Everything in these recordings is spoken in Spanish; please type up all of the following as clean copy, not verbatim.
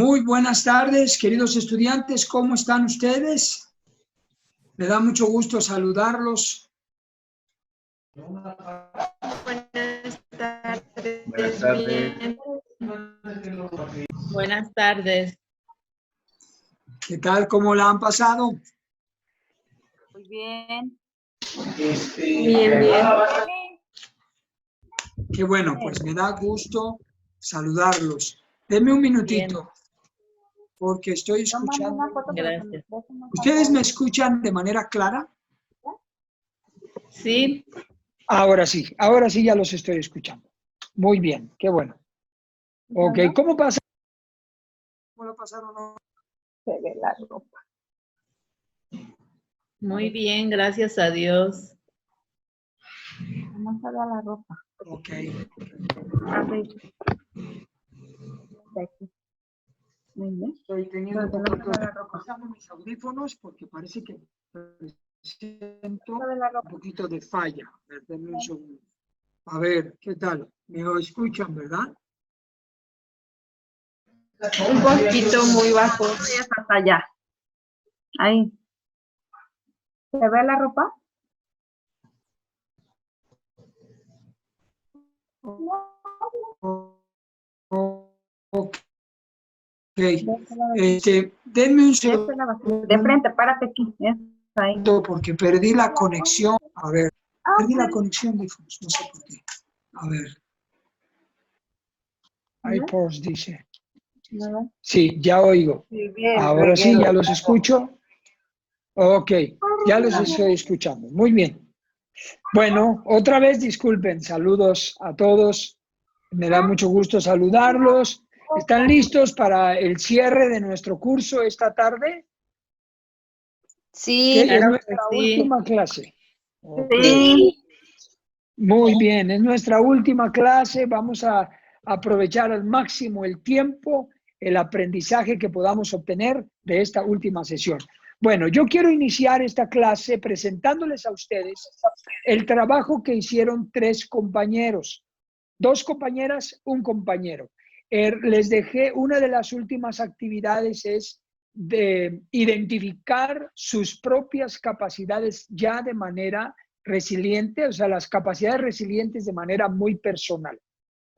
Muy buenas tardes, queridos estudiantes, ¿cómo están ustedes? Me da mucho gusto saludarlos. Buenas tardes. Buenas tardes. Buenas tardes. ¿Qué tal? ¿Cómo la han pasado? Muy bien. Bien. Qué bueno, pues me da gusto saludarlos. Denme un minutito, porque estoy escuchando. Gracias. ¿Ustedes me escuchan de manera clara? Sí. Ahora sí ya los estoy escuchando. Muy bien, qué bueno. Ok, ¿cómo pasa? ¿Cómo lo pasaron hoy? Se ve la ropa. Muy bien, gracias a Dios. ¿Cómo se ve la ropa? Ok. Arriba. De aquí. Muy bien. Estoy teniendo un Pero no poquito se ve de la ropa. pasando mis audífonos porque parece que siento Se ve la un ropa. poquito de falla. A ver, denme un segundo. A ver, ¿qué tal? ¿Me escuchan, verdad? Un poquito muy bajo. Hasta allá. Ahí. ¿Se ve la ropa? Ok. Denme un segundo De frente, párate aquí. Ahí. porque perdí la conexión. A ver, perdí la conexión de no sé por qué. A ver. iPods dice. Sí, ya oigo. Ahora sí, ya los escucho. Ok, ya los estoy escuchando. Muy bien. Bueno, otra vez disculpen. Saludos a todos. Me da mucho gusto saludarlos. ¿Están listos para el cierre de nuestro curso esta tarde? Sí, Es nuestra última clase. Sí. Muy bien, es nuestra última clase. Vamos a aprovechar al máximo el tiempo, el aprendizaje que podamos obtener de esta última sesión. Bueno, yo quiero iniciar esta clase presentándoles a ustedes el trabajo que hicieron 3 compañeros, 2 compañeras, un compañero. Les dejé, una de las últimas actividades es de identificar sus propias capacidades ya de manera resiliente, o sea, las capacidades resilientes de manera muy personal,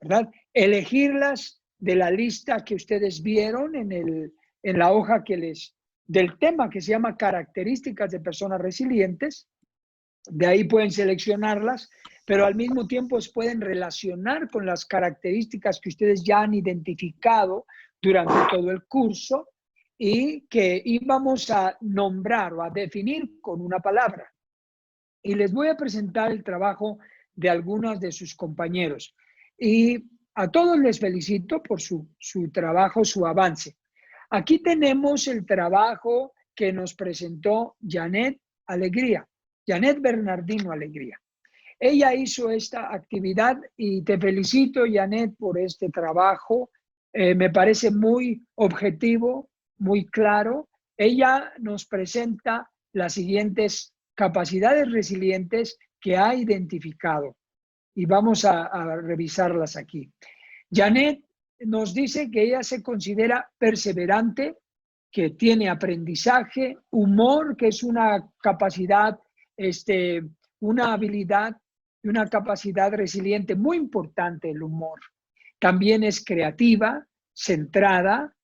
¿verdad? Elegirlas de la lista que ustedes vieron en la hoja del tema que se llama características de personas resilientes. De ahí pueden seleccionarlas, pero al mismo tiempo pueden relacionar con las características que ustedes ya han identificado durante todo el curso y que íbamos a nombrar o a definir con una palabra. Y les voy a presentar el trabajo de algunos de sus compañeros. Y a todos les felicito por su trabajo, su avance. Aquí tenemos el trabajo que nos presentó Janet Alegría, Janet Bernardino Alegría. Ella hizo esta actividad y te felicito, Janet, por este trabajo. Me parece muy objetivo, muy claro. Ella nos presenta las siguientes capacidades resilientes que ha identificado y vamos a revisarlas aquí. Janet nos dice que ella se considera perseverante, que tiene aprendizaje, humor, que es una capacidad, una habilidad y una capacidad resiliente muy importante, el humor. También es creativa, centrada,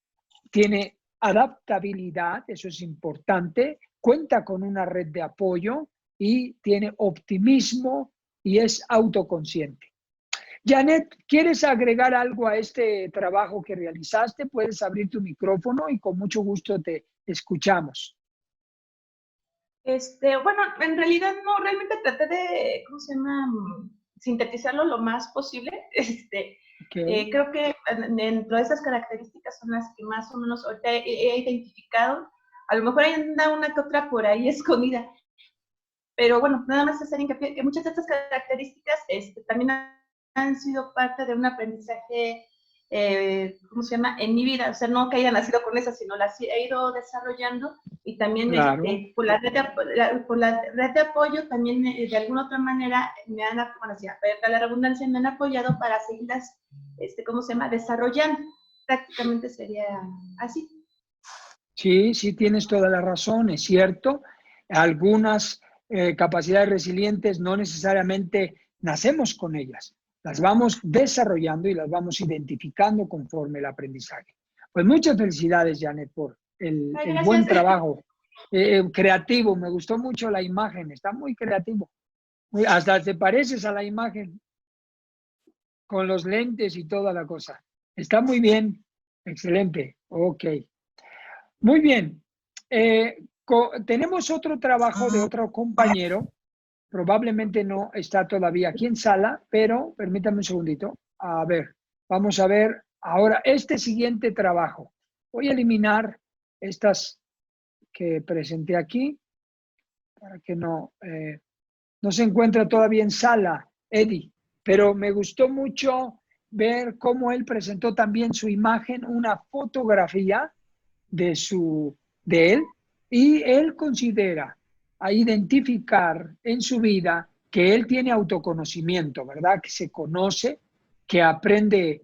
tiene adaptabilidad, eso es importante, cuenta con una red de apoyo y tiene optimismo y es autoconsciente. Janet, ¿quieres agregar algo a este trabajo que realizaste? Puedes abrir tu micrófono y con mucho gusto te escuchamos. Bueno, en realidad no, realmente traté de, ¿cómo se llama? Sintetizarlo lo más posible. Okay. Creo que dentro de esas características son las que más o menos ahorita he identificado. A lo mejor hay una que otra por ahí escondida. Pero bueno, nada más hacer hincapié que muchas de estas características también han sido parte de un aprendizaje, ¿cómo se llama? En mi vida. O sea, no que haya nacido con esas, sino las he ido desarrollando y también Claro. por la red de apoyo también de alguna otra manera me han, bueno, sí, a la redundancia, me han apoyado para seguirlas, ¿cómo se llama? Desarrollando. prácticamente sería así. Sí, sí, tienes toda la razón, es cierto. Algunas capacidades resilientes no necesariamente nacemos con ellas, las vamos desarrollando y las vamos identificando conforme el aprendizaje. Pues muchas felicidades, Janet, por el buen Gracias. trabajo creativo. Me gustó mucho la imagen, está muy creativo. Hasta te pareces a la imagen con los lentes y toda la cosa. Está muy bien, excelente, ok. Muy bien. Tenemos otro trabajo de otro compañero. Probablemente no está todavía aquí en sala, pero permítame un segundito. A ver, vamos a ver ahora este siguiente trabajo. Voy a eliminar estas que presenté aquí para que no se encuentra todavía en sala, Eddie. Pero me gustó mucho ver cómo él presentó también su imagen, una fotografía de él, y él considera a identificar en su vida que él tiene autoconocimiento, ¿verdad? Que se conoce, que aprende,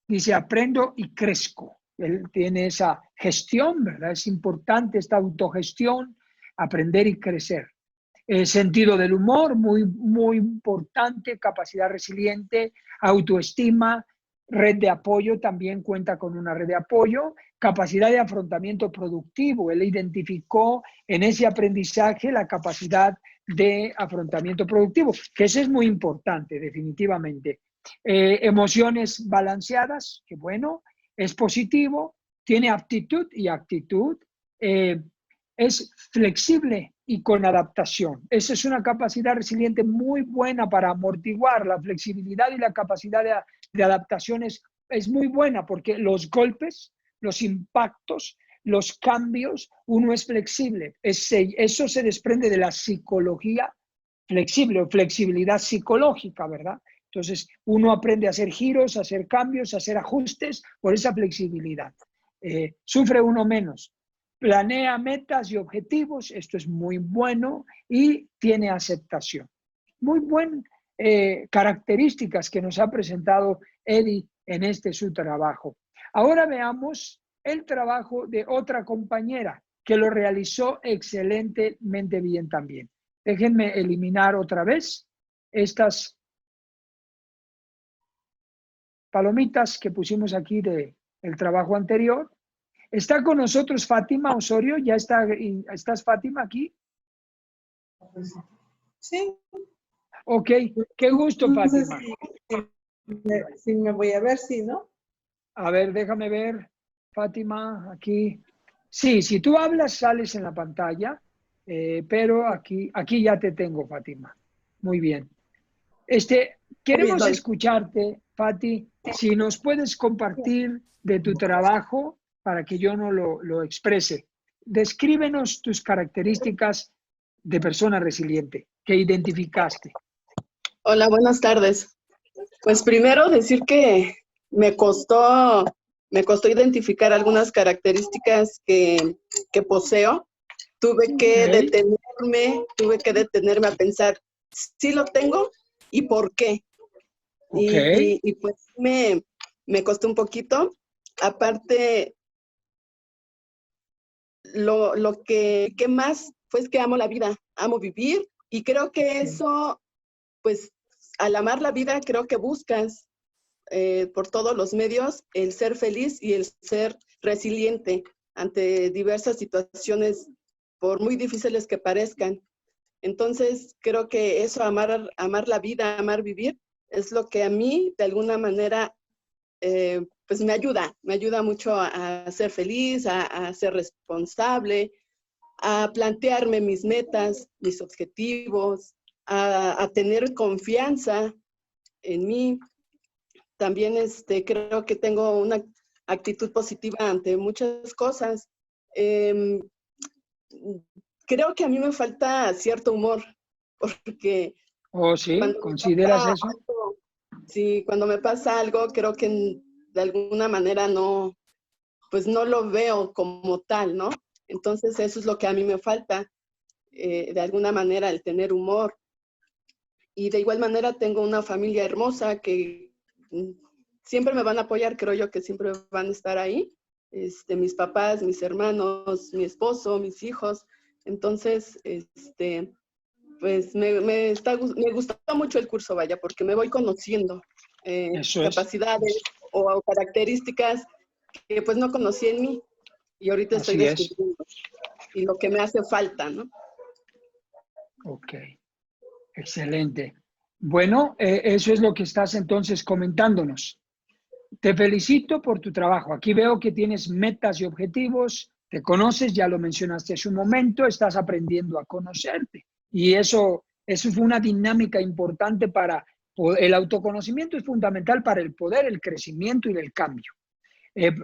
dice, aprendo y crezco. Él tiene esa gestión, ¿verdad? Es importante esta autogestión, aprender y crecer. Sentido del humor, muy, muy importante, capacidad resiliente, autoestima, red de apoyo, también cuenta con una red de apoyo, capacidad de afrontamiento productivo. Él identificó en ese aprendizaje la capacidad de afrontamiento productivo, que eso es muy importante, definitivamente. Emociones balanceadas, que bueno, es positivo, tiene aptitud y actitud, es flexible y con adaptación. Esa es una capacidad resiliente muy buena para amortiguar. La flexibilidad y la capacidad de adaptación es muy buena porque los golpes, los impactos, los cambios, uno es flexible. Eso se desprende de la psicología flexible o flexibilidad psicológica, ¿verdad? Entonces, uno aprende a hacer giros, a hacer cambios, a hacer ajustes por esa flexibilidad. Sufre uno menos. Planea metas y objetivos, esto es muy bueno, y tiene aceptación. Muy buenas características que nos ha presentado Eddie en este su trabajo. Ahora veamos el trabajo de otra compañera que lo realizó excelentemente bien también. Déjenme eliminar otra vez estas palomitas que pusimos aquí del trabajo anterior. Está con nosotros Fátima Osorio. ¿Ya estás, Fátima, aquí? Sí. Ok, qué gusto, No Fátima. sé si me voy a ver, sí, ¿no? A ver, déjame ver, Fátima, aquí. Sí, si tú hablas, sales en la pantalla, pero aquí ya te tengo, Fátima. Muy bien. Queremos escucharte, Fati, si nos puedes compartir de tu trabajo para que yo no lo exprese. Descríbenos tus características de persona resiliente que identificaste. Hola, buenas tardes. Pues primero decir que me costó identificar algunas características que poseo. Tuve que detenerme a pensar, ¿sí lo tengo? ¿Y por qué? Okay. Y pues me costó un poquito. Aparte, lo que más fue que amo la vida, amo vivir, y creo que eso, pues, al amar la vida, creo que buscas por todos los medios el ser feliz y el ser resiliente ante diversas situaciones, por muy difíciles que parezcan. Entonces, creo que eso, amar la vida, amar vivir, es lo que a mí, de alguna manera, pues me ayuda mucho a ser feliz, a ser responsable, a plantearme mis metas, mis objetivos, a tener confianza en mí. También creo que tengo una actitud positiva ante muchas cosas. Creo que a mí me falta cierto humor, porque ¿Oh, sí? ¿Consideras eso? Sí, cuando me pasa algo, creo que de alguna manera pues no lo veo como tal, ¿no? Entonces eso es lo que a mí me falta, de alguna manera, el tener humor. Y de igual manera tengo una familia hermosa que siempre me van a apoyar, creo yo que siempre van a estar ahí. Mis papás, mis hermanos, mi esposo, mis hijos. Entonces, pues me gustó mucho el curso, vaya, porque me voy conociendo capacidades o características que pues no conocí en mí y ahorita estoy descubriendo y lo que me hace falta, ¿no? Ok, excelente. Bueno, eso es lo que estás entonces comentándonos. Te felicito por tu trabajo. Aquí veo que tienes metas y objetivos, te conoces, ya lo mencionaste hace un momento, estás aprendiendo a conocerte. Y eso fue una dinámica importante para el autoconocimiento, es fundamental para el poder, el crecimiento y el cambio.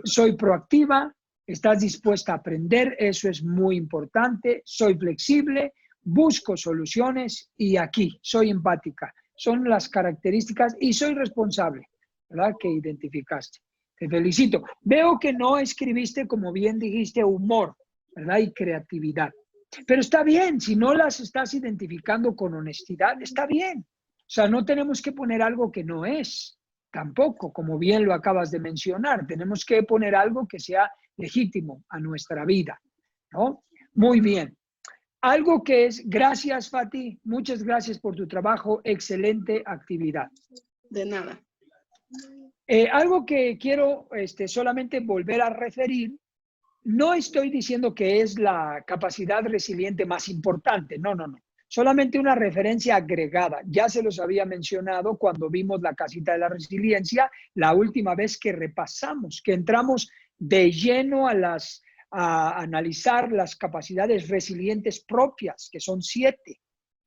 Soy proactiva, estás dispuesta a aprender, eso es muy importante. Soy flexible, busco soluciones y aquí soy empática. Son las características y soy responsable, ¿verdad? Que identificaste. Te felicito. Veo que no escribiste, como bien dijiste, humor, ¿verdad? Y creatividad. Pero está bien, si no las estás identificando con honestidad, está bien. O sea, no tenemos que poner algo que no es, tampoco, como bien lo acabas de mencionar. Tenemos que poner algo que sea legítimo a nuestra vida, ¿no? Muy bien. Algo que es, gracias Fati, muchas gracias por tu trabajo, excelente actividad. De nada. Algo que quiero solamente volver a referir, no estoy diciendo que es la capacidad resiliente más importante, no. Solamente una referencia agregada. Ya se los había mencionado cuando vimos la casita de la resiliencia, la última vez que repasamos, que entramos de lleno a analizar las capacidades resilientes propias, que son 7,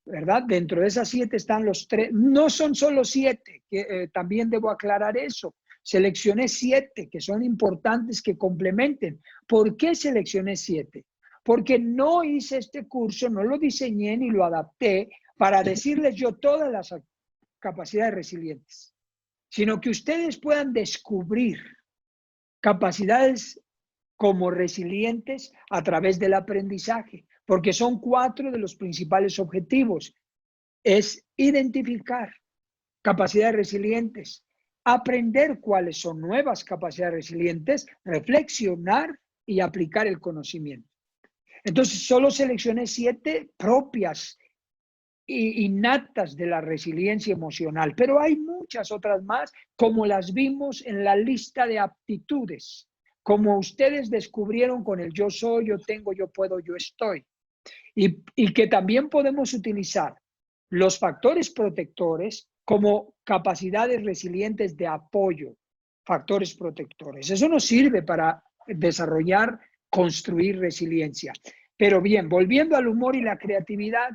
¿verdad? Dentro de esas 7 están los 3, no son solo 7, que también debo aclarar eso. Seleccioné 7 que son importantes que complementen. ¿Por qué seleccioné 7? Porque no hice este curso, no lo diseñé ni lo adapté para decirles yo todas las capacidades resilientes, sino que ustedes puedan descubrir capacidades como resilientes a través del aprendizaje, porque son 4 de los principales objetivos. Es identificar capacidades resilientes, aprender cuáles son nuevas capacidades resilientes, reflexionar y aplicar el conocimiento. Entonces, solo seleccioné 7 propias e innatas de la resiliencia emocional, pero hay muchas otras más, como las vimos en la lista de aptitudes, como ustedes descubrieron con el yo soy, yo tengo, yo puedo, yo estoy, y que también podemos utilizar los factores protectores como capacidades resilientes de apoyo, factores protectores. Eso nos sirve para desarrollar, construir resiliencia. Pero bien, volviendo al humor y la creatividad,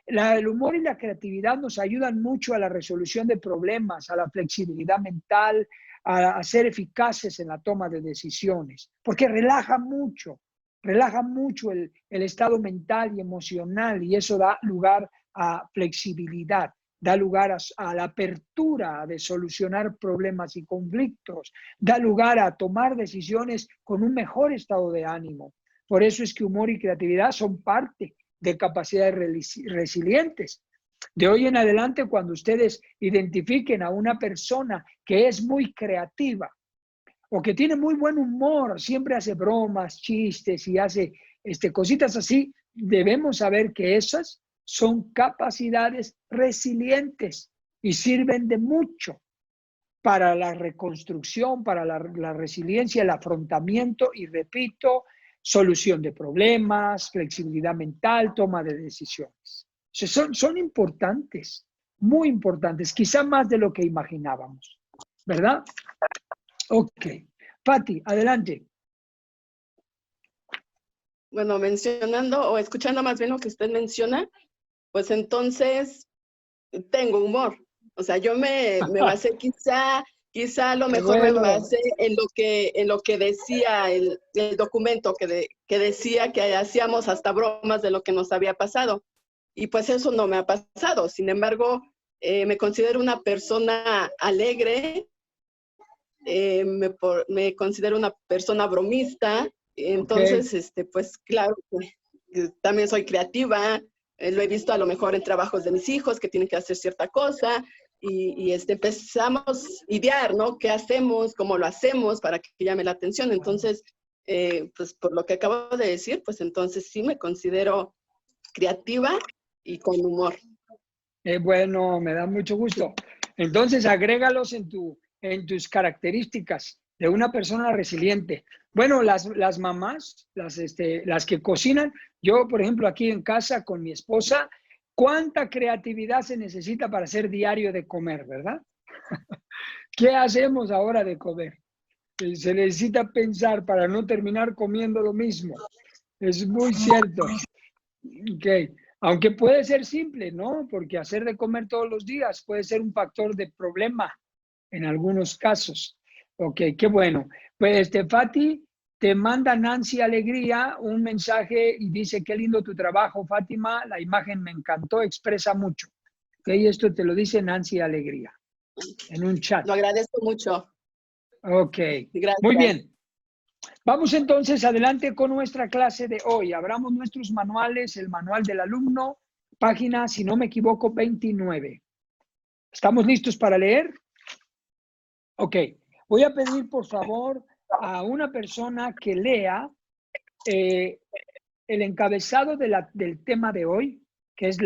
el humor y la creatividad nos ayudan mucho a la resolución de problemas, a la flexibilidad mental, a ser eficaces en la toma de decisiones, porque relaja mucho el estado mental y emocional, y eso da lugar a flexibilidad, da lugar a la apertura de solucionar problemas y conflictos, da lugar a tomar decisiones con un mejor estado de ánimo. Por eso es que humor y creatividad son parte de capacidades resilientes. De hoy en adelante, cuando ustedes identifiquen a una persona que es muy creativa o que tiene muy buen humor, siempre hace bromas, chistes y hace cositas así, debemos saber que esas son capacidades resilientes y sirven de mucho para la reconstrucción, para la resiliencia, el afrontamiento y, repito, solución de problemas, flexibilidad mental, toma de decisiones. Son importantes, muy importantes, quizá más de lo que imaginábamos, ¿verdad? Ok. Fati, adelante. Bueno, mencionando o escuchando más bien lo que usted menciona, pues entonces tengo humor. O sea, yo me basé quizá a lo mejor me basé en lo que decía el documento que decía que hacíamos hasta bromas de lo que nos había pasado. Y pues eso no me ha pasado. Sin embargo, me considero una persona alegre, me considero una persona bromista. Entonces, pues claro, también soy creativa. Lo he visto a lo mejor en trabajos de mis hijos que tienen que hacer cierta cosa. empezamos a idear, ¿no? ¿Qué hacemos? ¿Cómo lo hacemos para que llame la atención? Entonces, pues por lo que acabo de decir, pues entonces sí me considero creativa y con humor. Bueno, me da mucho gusto. Entonces, agrégalos en tus características de una persona resiliente. Bueno, las mamás, las que cocinan, yo, por ejemplo, aquí en casa con mi esposa, ¿cuánta creatividad se necesita para hacer diario de comer, verdad? ¿Qué hacemos ahora de comer? Se necesita pensar para no terminar comiendo lo mismo. Es muy cierto. Okay. Aunque puede ser simple, ¿no? Porque hacer de comer todos los días puede ser un factor de problema en algunos casos. Ok, qué bueno. Pues Fati, te manda Nancy Alegría un mensaje y dice, qué lindo tu trabajo, Fátima, la imagen me encantó, expresa mucho. Ok, esto te lo dice Nancy Alegría en un chat. Lo agradezco mucho. Ok, Gracias. Muy bien. Vamos entonces adelante con nuestra clase de hoy. Abramos nuestros manuales, el manual del alumno, página, si no me equivoco, 29. ¿Estamos listos para leer? Ok. Voy a pedir, por favor, a una persona que lea el encabezado del tema de hoy, que es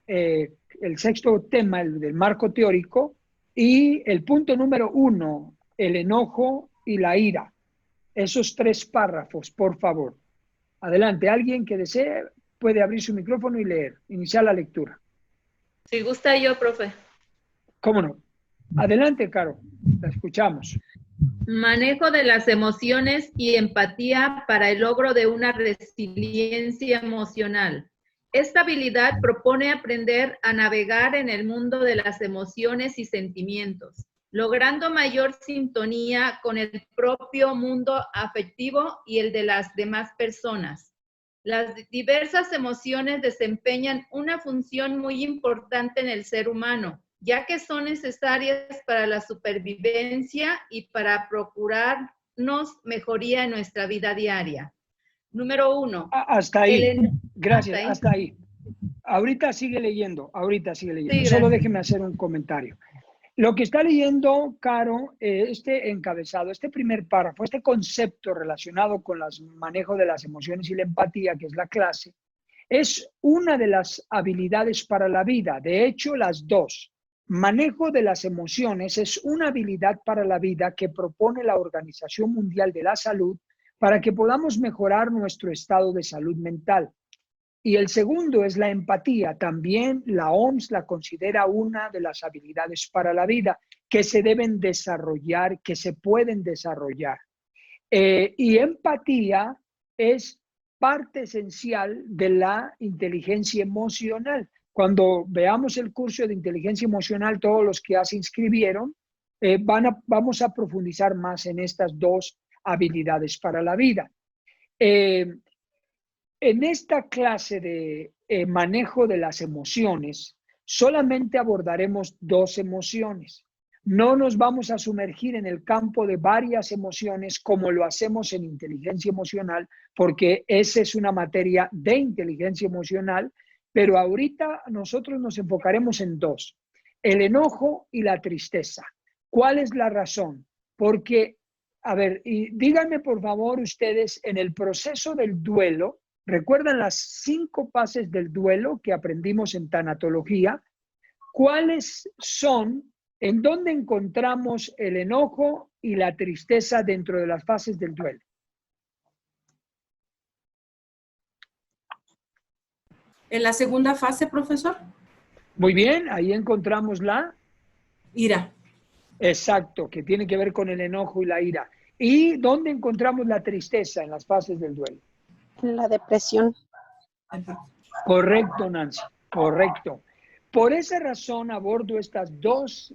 el sexto tema del marco teórico, y el punto número 1, el enojo y la ira. Esos 3 párrafos, por favor. Adelante, alguien que desee puede abrir su micrófono y leer, iniciar la lectura. Si gusta yo, profe. ¿Cómo no? Adelante, Caro, la escuchamos. Manejo de las emociones y empatía para el logro de una resiliencia emocional. Esta habilidad propone aprender a navegar en el mundo de las emociones y sentimientos, logrando mayor sintonía con el propio mundo afectivo y el de las demás personas. Las diversas emociones desempeñan una función muy importante en el ser humano, ya que son necesarias para la supervivencia y para procurarnos mejoría en nuestra vida diaria. Número 1. Hasta ahí. Gracias, hasta ahí. Ahorita sigue leyendo. Sí, solo déjeme hacer un comentario. Lo que está leyendo, Caro, este encabezado, este primer párrafo, este concepto relacionado con el manejo de las emociones y la empatía, que es la clase, es una de las habilidades para la vida. De hecho, las dos. Manejo de las emociones es una habilidad para la vida que propone la Organización Mundial de la Salud para que podamos mejorar nuestro estado de salud mental. Y el segundo es la empatía. También la OMS la considera una de las habilidades para la vida que se deben desarrollar, que se pueden desarrollar. Y empatía es parte esencial de la inteligencia emocional. Cuando veamos el curso de inteligencia emocional, todos los que ya se inscribieron, vamos a profundizar más en estas dos habilidades para la vida. En esta clase de manejo de las emociones, solamente abordaremos 2 emociones. No nos vamos a sumergir en el campo de varias emociones como lo hacemos en inteligencia emocional, porque esa es una materia de inteligencia emocional, pero ahorita nosotros nos enfocaremos en 2, el enojo y la tristeza. ¿Cuál es la razón? Porque, a ver, y díganme por favor ustedes, en el proceso del duelo, ¿recuerdan las 5 fases del duelo que aprendimos en tanatología? ¿Cuáles son, en dónde encontramos el enojo y la tristeza dentro de las fases del duelo? En la segunda fase, profesor. Muy bien, ahí encontramos la ira. Exacto, que tiene que ver con el enojo y la ira. ¿Y dónde encontramos la tristeza en las fases del duelo? La depresión. Correcto, Nancy, correcto. Por esa razón abordo estas 2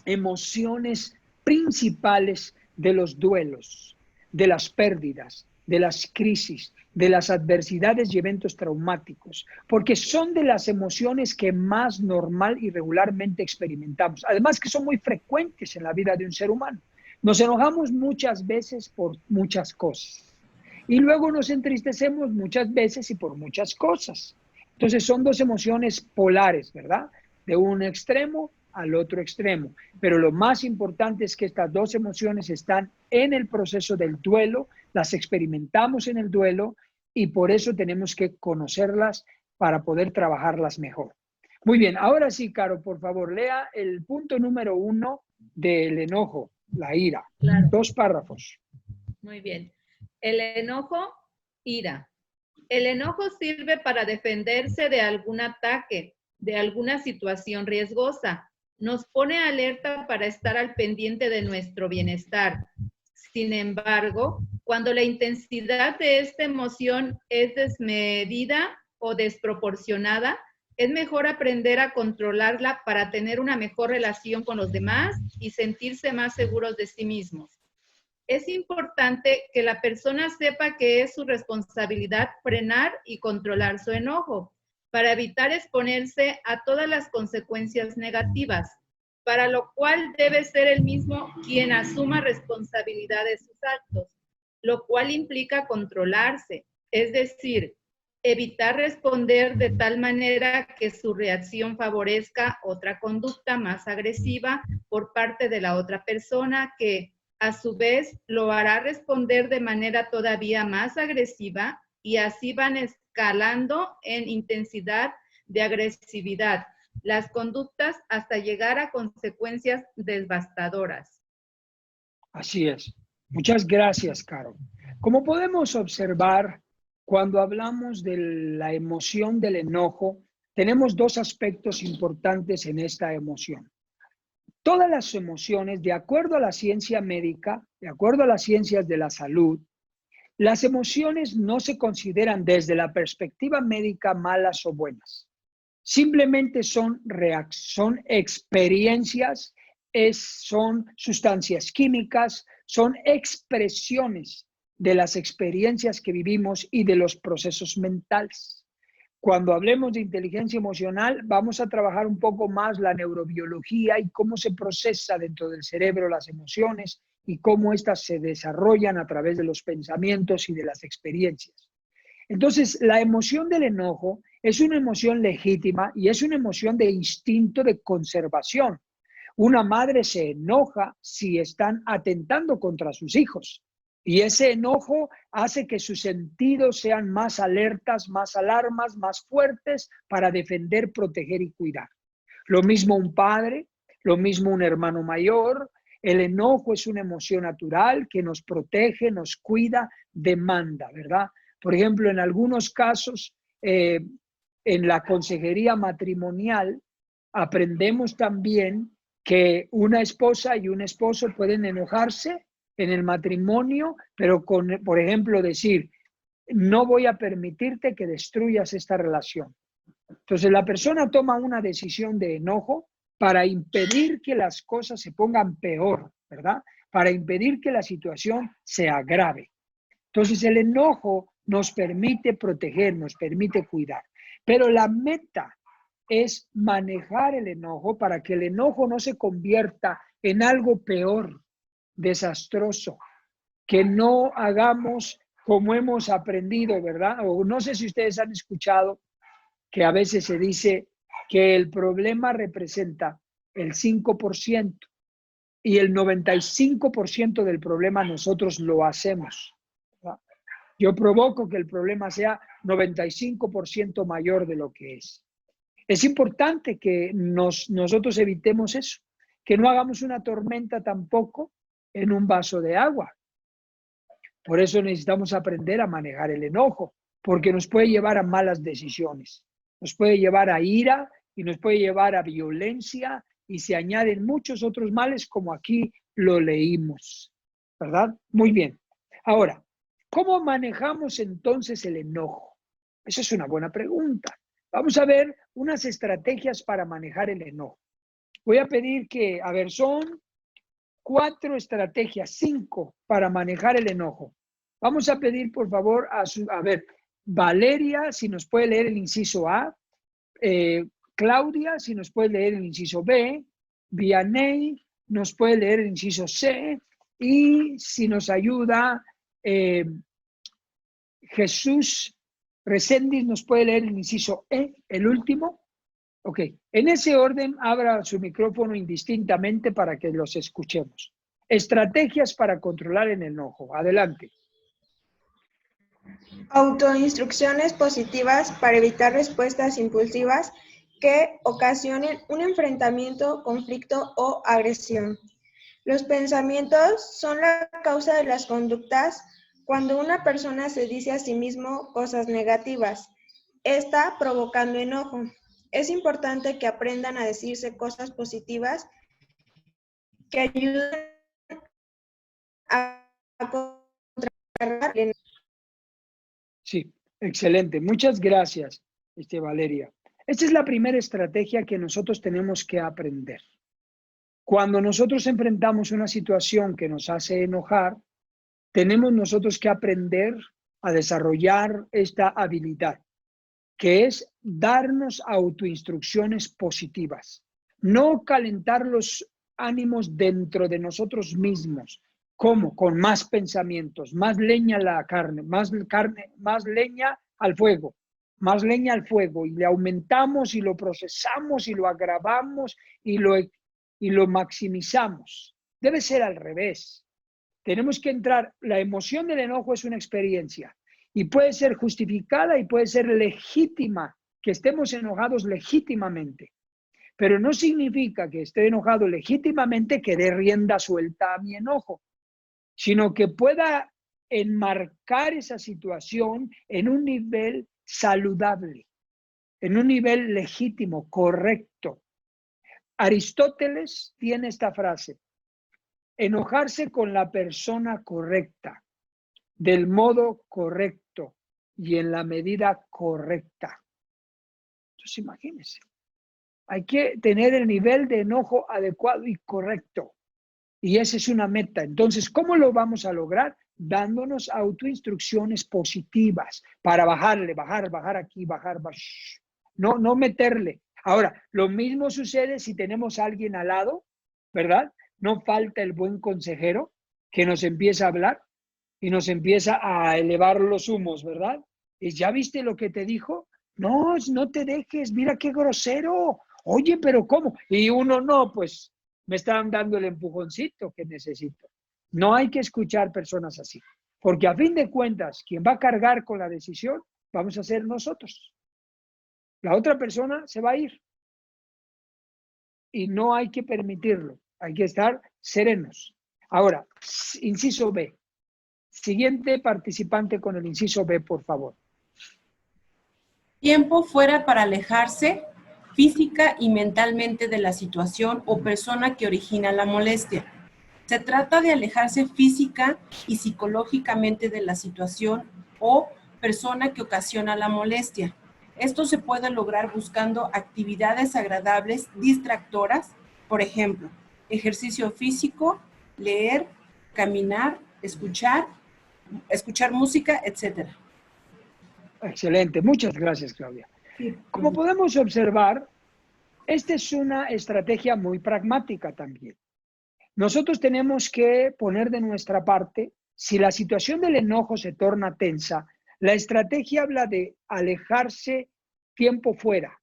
emociones principales de los duelos, de las pérdidas, de las crisis, de las adversidades y eventos traumáticos, porque son de las emociones que más normal y regularmente experimentamos. Además que son muy frecuentes en la vida de un ser humano. Nos enojamos muchas veces por muchas cosas y luego nos entristecemos muchas veces y por muchas cosas. Entonces son 2 emociones polares, ¿verdad? de un extremo al otro extremo. Pero lo más importante es que estas dos emociones están en el proceso del duelo, las experimentamos en el duelo y por eso tenemos que conocerlas para poder trabajarlas mejor. Muy bien, ahora sí, Caro, por favor, lea el punto número 1 del enojo, la ira. Claro. 2 párrafos. Muy bien. El enojo, ira. El enojo sirve para defenderse de algún ataque, de alguna situación riesgosa. Nos pone alerta para estar al pendiente de nuestro bienestar. Sin embargo, cuando la intensidad de esta emoción es desmedida o desproporcionada, es mejor aprender a controlarla para tener una mejor relación con los demás y sentirse más seguros de sí mismos. Es importante que la persona sepa que es su responsabilidad frenar y controlar su enojo para evitar exponerse a todas las consecuencias negativas, para lo cual debe ser él mismo quien asuma responsabilidad de sus actos, lo cual implica controlarse, es decir, evitar responder de tal manera que su reacción favorezca otra conducta más agresiva por parte de la otra persona que, a su vez, lo hará responder de manera todavía más agresiva y así van escalando en intensidad de agresividad las conductas hasta llegar a consecuencias devastadoras. Así es. Muchas gracias, Caro. Como podemos observar, cuando hablamos de la emoción del enojo, tenemos 2 aspectos importantes en esta emoción. Todas las emociones, de acuerdo a la ciencia médica, de acuerdo a las ciencias de la salud, las emociones no se consideran desde la perspectiva médica malas o buenas. Simplemente son experiencias, son sustancias químicas, son expresiones de las experiencias que vivimos y de los procesos mentales. Cuando hablemos de inteligencia emocional, vamos a trabajar un poco más la neurobiología y cómo se procesa dentro del cerebro las emociones y cómo éstas se desarrollan a través de los pensamientos y de las experiencias. Entonces, la emoción del enojo es una emoción legítima y es una emoción de instinto de conservación. Una madre se enoja si están atentando contra sus hijos. Y ese enojo hace que sus sentidos sean más alertas, más alarmas, más fuertes para defender, proteger y cuidar. Lo mismo un padre, lo mismo un hermano mayor. El enojo es una emoción natural que nos protege, nos cuida, demanda, ¿verdad? Por ejemplo, en algunos casos, en la consejería matrimonial, aprendemos también que una esposa y un esposo pueden enojarse en el matrimonio, pero por ejemplo, decir, no voy a permitirte que destruyas esta relación. Entonces, la persona toma una decisión de enojo para impedir que las cosas se pongan peor, ¿verdad? Para impedir que la situación se agrave. Entonces, el enojo nos permite proteger, nos permite cuidar. Pero la meta es manejar el enojo para que el enojo no se convierta en algo peor, desastroso, que no hagamos como hemos aprendido, ¿verdad? O no sé si ustedes han escuchado que a veces se dice que el problema representa el 5% y el 95% del problema nosotros lo hacemos, ¿verdad? Yo provoco que el problema sea 95% mayor de lo que es. Es importante que nosotros evitemos eso, que no hagamos una tormenta tampoco en un vaso de agua. Por eso necesitamos aprender a manejar el enojo, porque nos puede llevar a malas decisiones, nos puede llevar a ira y nos puede llevar a violencia y se añaden muchos otros males como aquí lo leímos, ¿verdad? Muy bien. Ahora, ¿cómo manejamos entonces el enojo? Esa es una buena pregunta. Vamos a ver unas estrategias para manejar el enojo. Voy a pedir que, a ver, son 4 estrategias, 5 para manejar el enojo. Vamos a pedir, por favor, a ver, Valeria, si nos puede leer el inciso A, Claudia, si nos puede leer el inciso B, Vianney, nos puede leer el inciso C, y si nos ayuda Jesús Reséndiz, nos puede leer el inciso E, el último. Ok, en ese orden, abra su micrófono indistintamente para que los escuchemos. Estrategias para controlar el enojo. Adelante. Autoinstrucciones positivas para evitar respuestas impulsivas que ocasionen un enfrentamiento, conflicto o agresión. Los pensamientos son la causa de las conductas. Cuando una persona se dice a sí mismo cosas negativas, está provocando enojo. Es importante que aprendan a decirse cosas positivas que ayuden a contrarrestar el enojo. Sí, excelente. Muchas gracias, Valeria. Esta es la primera estrategia que nosotros tenemos que aprender. Cuando nosotros enfrentamos una situación que nos hace enojar, tenemos nosotros que aprender a desarrollar esta habilidad, que es darnos autoinstrucciones positivas. No calentar los ánimos dentro de nosotros mismos. ¿Cómo? Con más pensamientos, más leña a la carne, más leña al fuego, más leña al fuego, y le aumentamos y lo procesamos y lo agravamos y lo maximizamos. Debe ser al revés. Tenemos que entrar, la emoción del enojo es una experiencia y puede ser justificada y puede ser legítima, que estemos enojados legítimamente. Pero no significa que esté enojado legítimamente que dé rienda suelta a mi enojo, sino que pueda enmarcar esa situación en un nivel saludable, en un nivel legítimo, correcto. Aristóteles tiene esta frase: enojarse con la persona correcta, del modo correcto y en la medida correcta. Entonces, imagínense, hay que tener el nivel de enojo adecuado y correcto. Y esa es una meta. Entonces, ¿cómo lo vamos a lograr? Dándonos autoinstrucciones positivas para bajar aquí, bajar. No meterle. Ahora, lo mismo sucede si tenemos a alguien al lado, ¿verdad? No falta el buen consejero que nos empieza a hablar y nos empieza a elevar los humos, ¿verdad? ¿Y ya viste lo que te dijo? No, no te dejes, mira qué grosero. Oye, pero ¿cómo? Y uno no, pues me están dando el empujoncito que necesito. No hay que escuchar personas así, porque a fin de cuentas, quien va a cargar con la decisión, vamos a ser nosotros. La otra persona se va a ir. Y no hay que permitirlo, hay que estar serenos. Ahora, inciso B. Siguiente participante con el inciso B, por favor. Tiempo fuera para alejarse física y mentalmente de la situación o persona que origina la molestia. Se trata de alejarse física y psicológicamente de la situación o persona que ocasiona la molestia. Esto se puede lograr buscando actividades agradables, distractoras, por ejemplo, ejercicio físico, leer, caminar, escuchar música, etc. Excelente, muchas gracias, Claudia. Como podemos observar, esta es una estrategia muy pragmática también. Nosotros tenemos que poner de nuestra parte. Si la situación del enojo se torna tensa, la estrategia habla de alejarse tiempo fuera,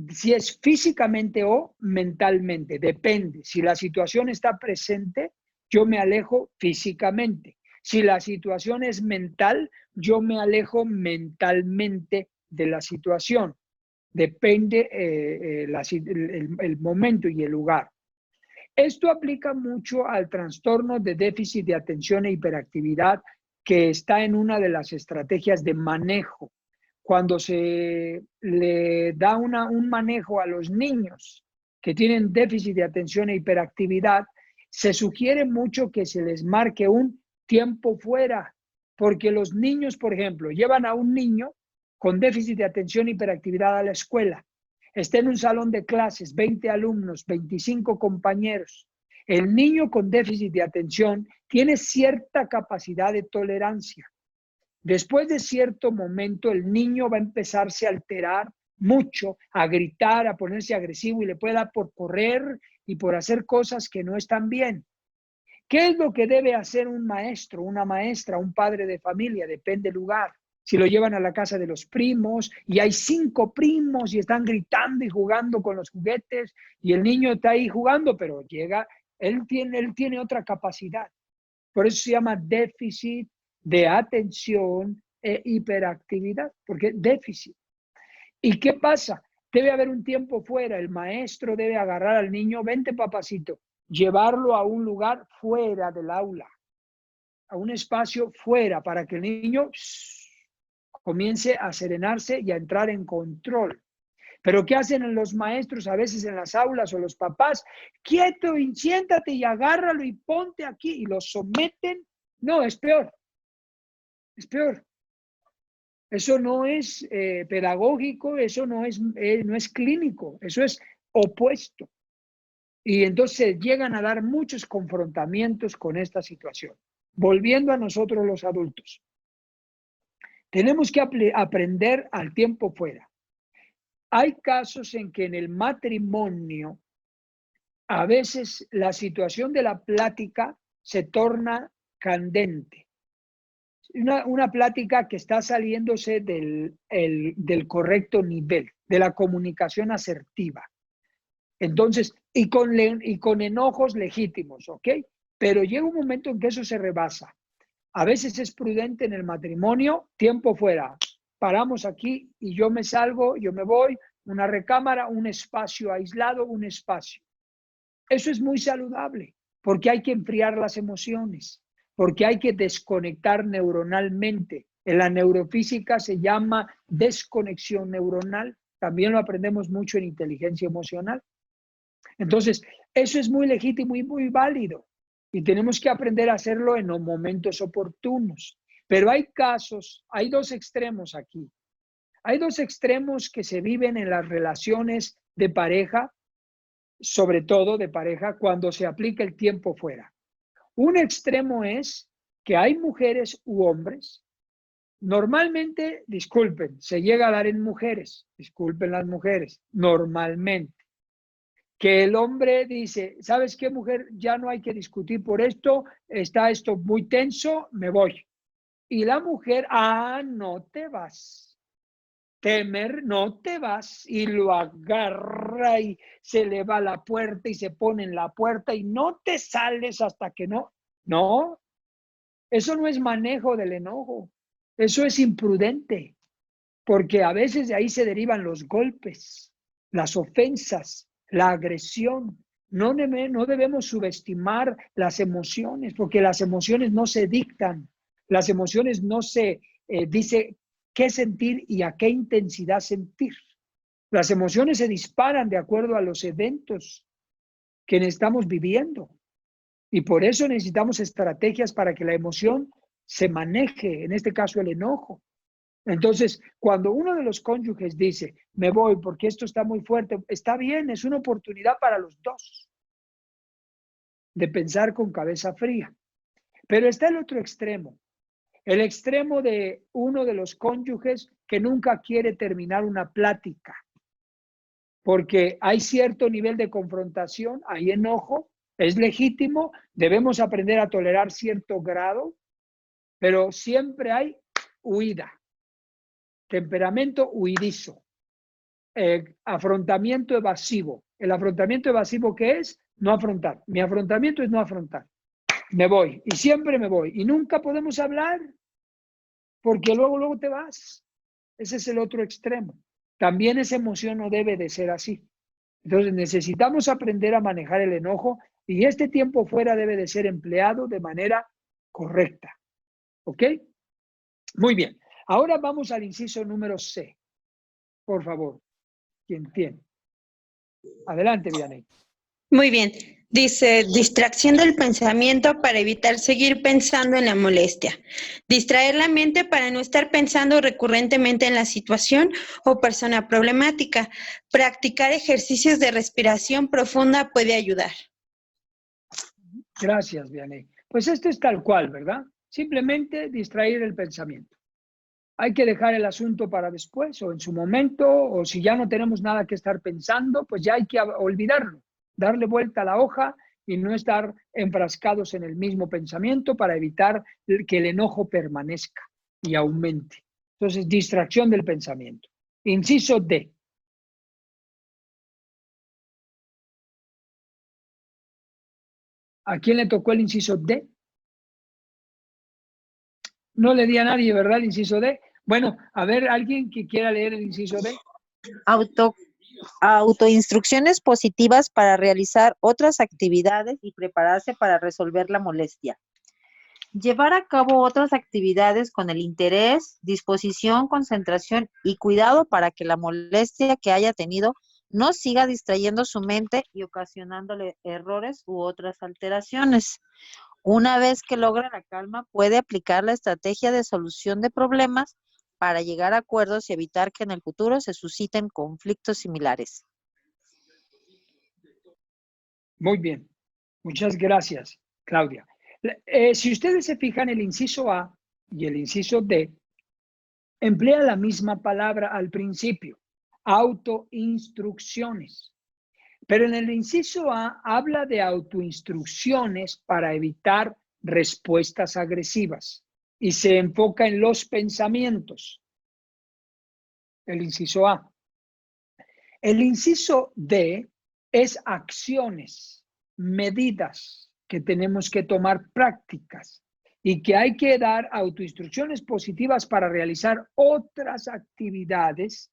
si es físicamente o mentalmente, depende. Si la situación está presente, yo me alejo físicamente. Si la situación es mental, yo me alejo mentalmente de la situación. Depende el momento y el lugar. Esto aplica mucho al trastorno de déficit de atención e hiperactividad, que está en una de las estrategias de manejo. Cuando se le da un manejo a los niños que tienen déficit de atención e hiperactividad, se sugiere mucho que se les marque un tiempo fuera, porque los niños, por ejemplo, llevan a un niño con déficit de atención e hiperactividad a la escuela. Está en un salón de clases, 20 alumnos, 25 compañeros. El niño con déficit de atención tiene cierta capacidad de tolerancia. Después de cierto momento, el niño va a empezarse a alterar mucho, a gritar, a ponerse agresivo y le puede dar por correr y por hacer cosas que no están bien. ¿Qué es lo que debe hacer un maestro, una maestra, un padre de familia? Depende del lugar. Si lo llevan a la casa de los primos y hay 5 primos y están gritando y jugando con los juguetes y el niño está ahí jugando, pero llega, él tiene otra capacidad. Por eso se llama déficit de atención e hiperactividad, porque déficit. ¿Y qué pasa? Debe haber un tiempo fuera, el maestro debe agarrar al niño, vente papacito, llevarlo a un lugar fuera del aula, a un espacio fuera, para que el niño comience a serenarse y a entrar en control. Pero ¿qué hacen los maestros a veces en las aulas o los papás? Quieto y siéntate y agárralo y ponte aquí y lo someten. No, es peor. Es peor. Eso no es pedagógico, eso no es clínico, eso es opuesto. Y entonces llegan a dar muchos confrontamientos con esta situación. Volviendo a nosotros los adultos. Tenemos que aprender al tiempo fuera. Hay casos en que en el matrimonio, a veces la situación de la plática se torna candente. Una plática que está saliéndose del correcto nivel, de la comunicación asertiva. Entonces, y con enojos legítimos, ¿ok? Pero llega un momento en que eso se rebasa. A veces es prudente en el matrimonio, tiempo fuera. Paramos aquí y yo me salgo, yo me voy, una recámara, un espacio aislado, un espacio. Eso es muy saludable, porque hay que enfriar las emociones, porque hay que desconectar neuronalmente. En la neurofísica se llama desconexión neuronal. También lo aprendemos mucho en inteligencia emocional. Entonces, eso es muy legítimo y muy válido. Y tenemos que aprender a hacerlo en los momentos oportunos. Pero hay casos, hay 2 extremos aquí. Hay 2 extremos que se viven en las relaciones de pareja, sobre todo de pareja, cuando se aplica el tiempo fuera. Un extremo es que hay mujeres u hombres, normalmente, disculpen, se llega a dar en mujeres, disculpen las mujeres, normalmente, que el hombre dice, ¿sabes qué, mujer? Ya no hay que discutir por esto, está esto muy tenso, me voy. Y la mujer, no te vas. Temer, no te vas. Y lo agarra y se le va a la puerta y se pone en la puerta y no te sales hasta que no. No, eso no es manejo del enojo. Eso es imprudente. Porque a veces de ahí se derivan los golpes, las ofensas, la agresión. No debemos subestimar las emociones, porque las emociones no se dictan. Las emociones no se dice qué sentir y a qué intensidad sentir. Las emociones se disparan de acuerdo a los eventos que estamos viviendo. Y por eso necesitamos estrategias para que la emoción se maneje, en este caso el enojo. Entonces, cuando uno de los cónyuges dice, me voy porque esto está muy fuerte, está bien, es una oportunidad para los dos de pensar con cabeza fría. Pero está el otro extremo, el extremo de uno de los cónyuges que nunca quiere terminar una plática, porque hay cierto nivel de confrontación, hay enojo, es legítimo, debemos aprender a tolerar cierto grado, pero siempre hay huida. Temperamento huidizo, afrontamiento evasivo. ¿El afrontamiento evasivo qué es? No afrontar. Mi afrontamiento es no afrontar. Me voy y siempre me voy y nunca podemos hablar porque luego te vas. Ese es el otro extremo. También esa emoción no debe de ser así. Entonces necesitamos aprender a manejar el enojo y este tiempo fuera debe de ser empleado de manera correcta. ¿Ok? Muy bien. Ahora vamos al inciso número C. Por favor, ¿quién tiene? Adelante, Vianney. Muy bien. Dice, distracción del pensamiento para evitar seguir pensando en la molestia. Distraer la mente para no estar pensando recurrentemente en la situación o persona problemática. Practicar ejercicios de respiración profunda puede ayudar. Gracias, Vianney. Pues esto es tal cual, ¿verdad? Simplemente distraer el pensamiento. Hay que dejar el asunto para después o en su momento, o si ya no tenemos nada que estar pensando, pues ya hay que olvidarlo, darle vuelta a la hoja y no estar enfrascados en el mismo pensamiento para evitar que el enojo permanezca y aumente. Entonces, distracción del pensamiento. Inciso D. ¿A quién le tocó el inciso D? No le di a nadie, ¿verdad? El inciso D. Bueno, a ver, alguien que quiera leer el inciso D. Autoinstrucciones positivas para realizar otras actividades y prepararse para resolver la molestia. Llevar a cabo otras actividades con el interés, disposición, concentración y cuidado para que la molestia que haya tenido no siga distrayendo su mente y ocasionándole errores u otras alteraciones. Una vez que logra la calma, puede aplicar la estrategia de solución de problemas para llegar a acuerdos y evitar que en el futuro se susciten conflictos similares. Muy bien. Muchas gracias, Claudia. Si ustedes se fijan, el inciso A y el inciso D emplea la misma palabra al principio, autoinstrucciones. Pero en el inciso A habla de autoinstrucciones para evitar respuestas agresivas y se enfoca en los pensamientos. El inciso A. El inciso D es acciones, medidas que tenemos que tomar, prácticas, y que hay que dar autoinstrucciones positivas para realizar otras actividades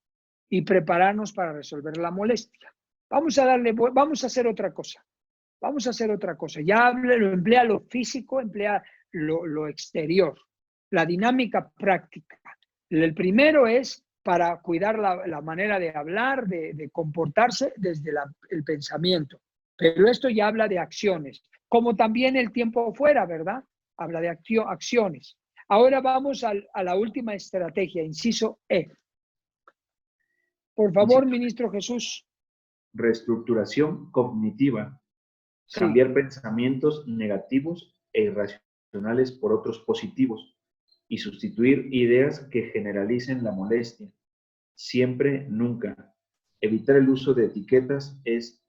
y prepararnos para resolver la molestia. Vamos a hacer otra cosa. Ya lo emplea lo físico, emplea lo exterior, la dinámica práctica. El primero es para cuidar la manera de hablar, de comportarse desde el pensamiento. Pero esto ya habla de acciones, como también el tiempo fuera, ¿verdad? Habla de acciones. Ahora vamos a la última estrategia, inciso E. Por favor, ministro Jesús. Reestructuración cognitiva. Sí. Cambiar pensamientos negativos e irracionales por otros positivos y sustituir ideas que generalicen la molestia. Siempre, nunca. Evitar el uso de etiquetas es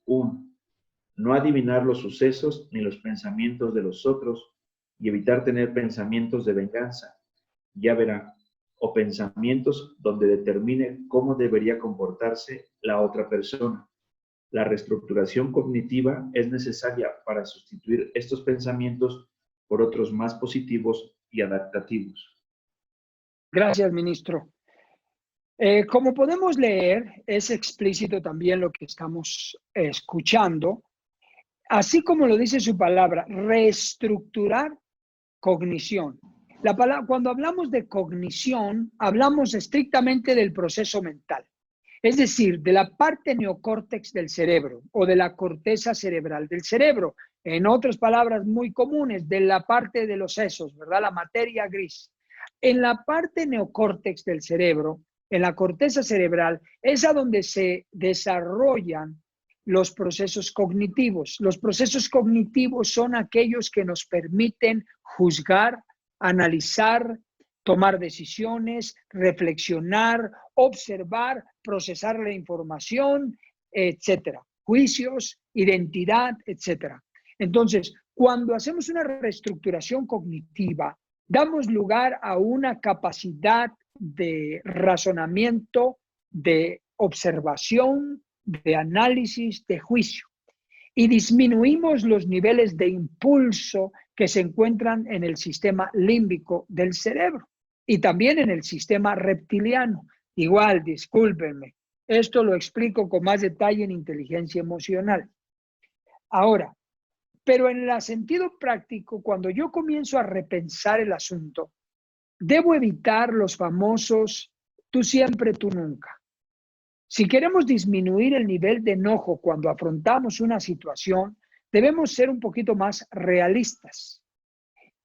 no adivinar los sucesos ni los pensamientos de los otros y evitar tener pensamientos de venganza. Ya verá, o pensamientos donde determine cómo debería comportarse la otra persona. La reestructuración cognitiva es necesaria para sustituir estos pensamientos por otros más positivos y adaptativos. Gracias, ministro. Como podemos leer, es explícito también lo que estamos escuchando, así como lo dice su palabra, reestructurar cognición. Cuando hablamos de cognición, hablamos estrictamente del proceso mental, es decir, de la parte neocórtex del cerebro o de la corteza cerebral del cerebro. En otras palabras muy comunes, de la parte de los sesos, ¿verdad? La materia gris. En la parte neocórtex del cerebro, en la corteza cerebral, es a donde se desarrollan los procesos cognitivos. Los procesos cognitivos son aquellos que nos permiten juzgar, analizar, tomar decisiones, reflexionar, observar, procesar la información, etcétera. Juicios, identidad, etcétera. Entonces, cuando hacemos una reestructuración cognitiva, damos lugar a una capacidad de razonamiento, de observación, de análisis, de juicio. Y disminuimos los niveles de impulso que se encuentran en el sistema límbico del cerebro y también en el sistema reptiliano. Igual, discúlpenme, esto lo explico con más detalle en inteligencia emocional. Ahora, pero en el sentido práctico, cuando yo comienzo a repensar el asunto, debo evitar los famosos tú siempre, tú nunca. Si queremos disminuir el nivel de enojo cuando afrontamos una situación, debemos ser un poquito más realistas.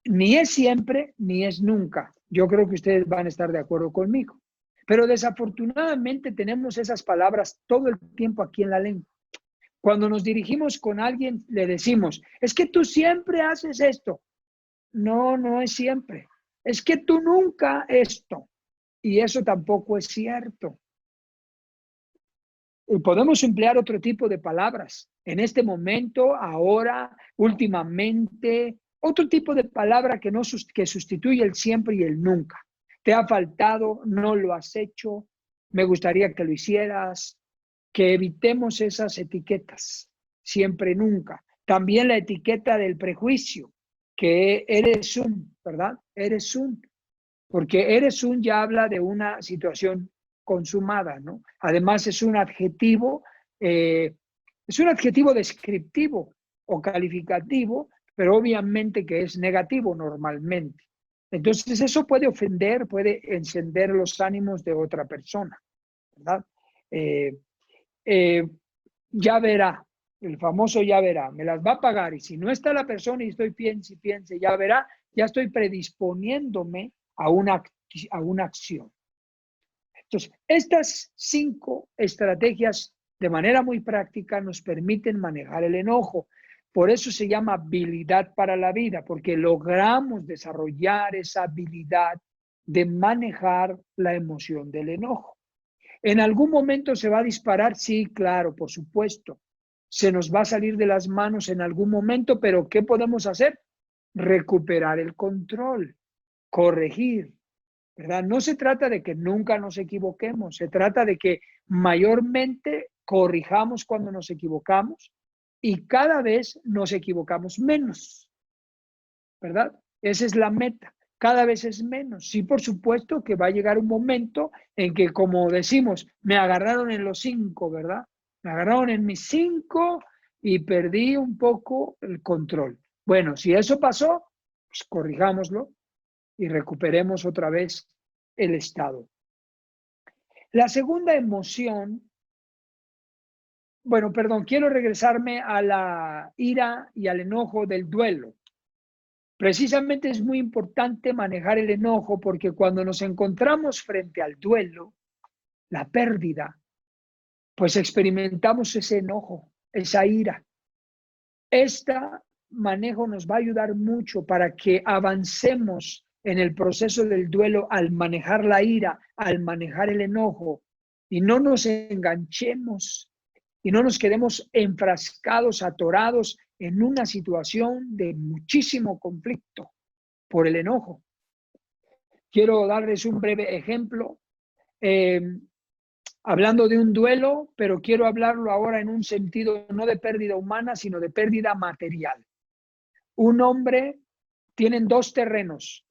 Ni es siempre, ni es nunca. Yo creo que ustedes van a estar de acuerdo conmigo. Pero desafortunadamente tenemos esas palabras todo el tiempo aquí en la lengua. Cuando nos dirigimos con alguien, le decimos, es que tú siempre haces esto. No, no es siempre. Es que tú nunca esto. Y eso tampoco es cierto. Y podemos emplear otro tipo de palabras. En este momento, ahora, últimamente, otro tipo de palabra que sustituye el siempre y el nunca. te ha faltado, no lo has hecho, me gustaría que lo hicieras, que evitemos esas etiquetas, siempre, nunca. También la etiqueta del prejuicio, que eres un, ¿verdad? Eres un, porque eres un ya habla de una situación consumada, ¿no? Además es un adjetivo descriptivo o calificativo, pero obviamente que es negativo normalmente. Entonces eso puede ofender, puede encender los ánimos de otra persona, ¿verdad? Ya verá, el famoso ya verá, me las va a pagar y si no está la persona y estoy piense, ya verá, ya estoy predisponiéndome a una acción. Entonces, estas 5 estrategias de manera muy práctica nos permiten manejar el enojo. Por eso se llama habilidad para la vida, porque logramos desarrollar esa habilidad de manejar la emoción del enojo. ¿En algún momento se va a disparar? Sí, claro, por supuesto. Se nos va a salir de las manos en algún momento, pero ¿qué podemos hacer? Recuperar el control, corregir, ¿verdad? No se trata de que nunca nos equivoquemos, se trata de que mayormente corrijamos cuando nos equivocamos y cada vez nos equivocamos menos, ¿verdad? Esa es la meta. Cada vez es menos. Sí, por supuesto que va a llegar un momento en que, como decimos, me agarraron en los 5, ¿verdad? Me agarraron en mis 5 y perdí un poco el control. Bueno, si eso pasó, pues corrijámoslo y recuperemos otra vez el estado. La segunda emoción, bueno, perdón, quiero regresarme a la ira y al enojo del duelo. Precisamente es muy importante manejar el enojo porque cuando nos encontramos frente al duelo, la pérdida, pues experimentamos ese enojo, esa ira. Este manejo nos va a ayudar mucho para que avancemos en el proceso del duelo al manejar la ira, al manejar el enojo y no nos enganchemos y no nos quedemos enfrascados, atorados en una situación de muchísimo conflicto por el enojo. Quiero darles un breve ejemplo, hablando de un duelo, pero quiero hablarlo ahora en un sentido no de pérdida humana, sino de pérdida material. Un hombre, tienen dos terrenos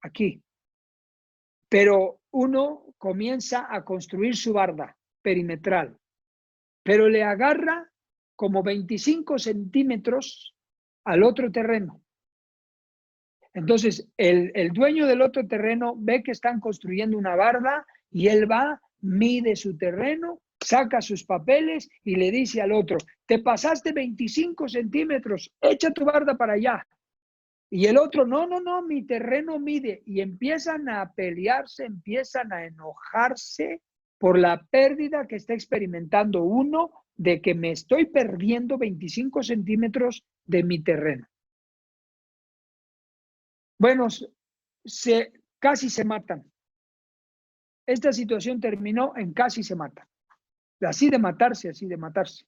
aquí, pero uno comienza a construir su barda perimetral, pero le agarra como 25 centímetros al otro terreno. Entonces, el dueño del otro terreno ve que están construyendo una barda y él va, mide su terreno, saca sus papeles y le dice al otro, te pasaste 25 centímetros, echa tu barda para allá. Y el otro, no, mi terreno mide. Y empiezan a pelearse, empiezan a enojarse por la pérdida que está experimentando uno de que me estoy perdiendo 25 centímetros de mi terreno. Bueno, casi se matan. Esta situación terminó en casi se matan. Así de matarse, así de matarse.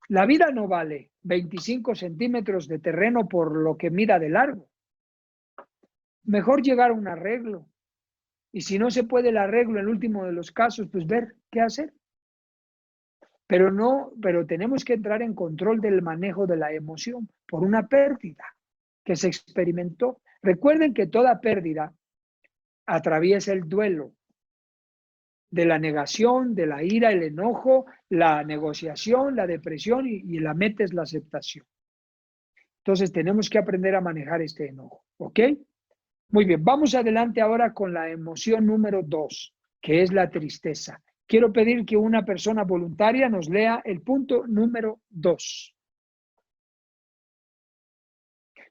La vida no vale 25 centímetros de terreno por lo que mida de largo. Mejor llegar a un arreglo. Y si no se puede el arreglo en el último de los casos, pues ver qué hacer. Pero tenemos que entrar en control del manejo de la emoción por una pérdida que se experimentó. Recuerden que toda pérdida atraviesa el duelo de la negación, de la ira, el enojo, la negociación, la depresión y la meta es la aceptación. Entonces tenemos que aprender a manejar este enojo, ¿ok? Muy bien, vamos adelante ahora con la emoción número 2, que es la tristeza. Quiero pedir que una persona voluntaria nos lea el punto número 2.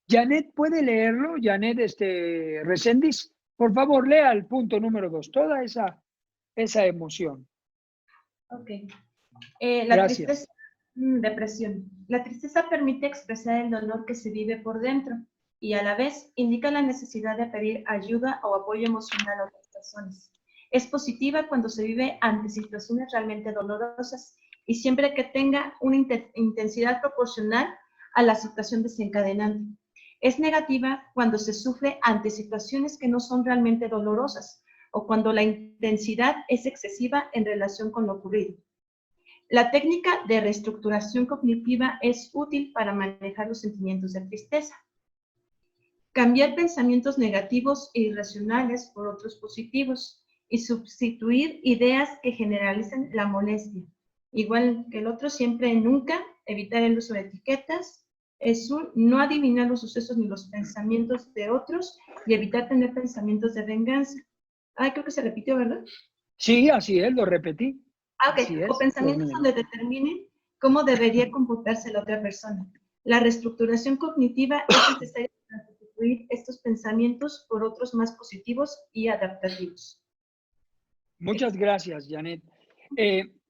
Janet, ¿puede leerlo? Janet Reséndiz, por favor, lea el punto número 2, toda esa emoción. Ok. Gracias. Tristeza, depresión. La tristeza permite expresar el dolor que se vive por dentro y a la vez indica la necesidad de pedir ayuda o apoyo emocional a otras personas. Es positiva cuando se vive ante situaciones realmente dolorosas y siempre que tenga una intensidad proporcional a la situación desencadenante. Es negativa cuando se sufre ante situaciones que no son realmente dolorosas o cuando la intensidad es excesiva en relación con lo ocurrido. La técnica de reestructuración cognitiva es útil para manejar los sentimientos de tristeza. Cambiar pensamientos negativos e irracionales por otros positivos y sustituir ideas que generalicen la molestia. Igual que el otro, siempre y nunca, evitar el uso de etiquetas, no adivinar los sucesos ni los pensamientos de otros y evitar tener pensamientos de venganza. Ah, creo que se repitió, ¿verdad? Sí, así es, lo repetí. Ah, ok. Así es, O pensamientos donde determinen cómo debería comportarse la otra persona. La reestructuración cognitiva es necesaria para sustituir estos pensamientos por otros más positivos y adaptativos. Muchas gracias, Janet.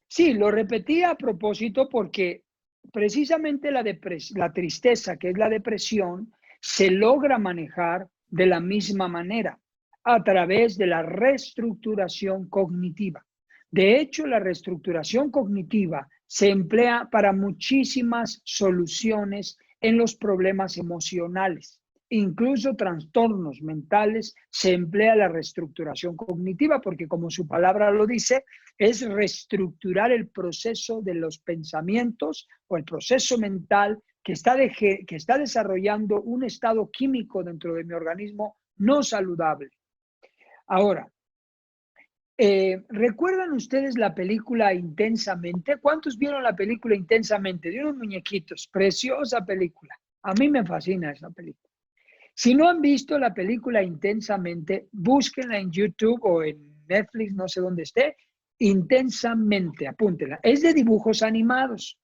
Sí, lo repetí a propósito porque precisamente la tristeza, que es la depresión, se logra manejar de la misma manera, a través de la reestructuración cognitiva. De hecho, la reestructuración cognitiva se emplea para muchísimas soluciones en los problemas emocionales. Incluso trastornos mentales se emplea la reestructuración cognitiva porque, como su palabra lo dice, es reestructurar el proceso de los pensamientos o el proceso mental que está desarrollando un estado químico dentro de mi organismo no saludable. Ahora, ¿recuerdan ustedes la película Intensamente? ¿Cuántos vieron la película Intensamente? De unos muñequitos, preciosa película. A mí me fascina esa película. Si no han visto la película Intensamente, búsquenla en YouTube o en Netflix, no sé dónde esté, Intensamente, apúntenla. Es de dibujos animados.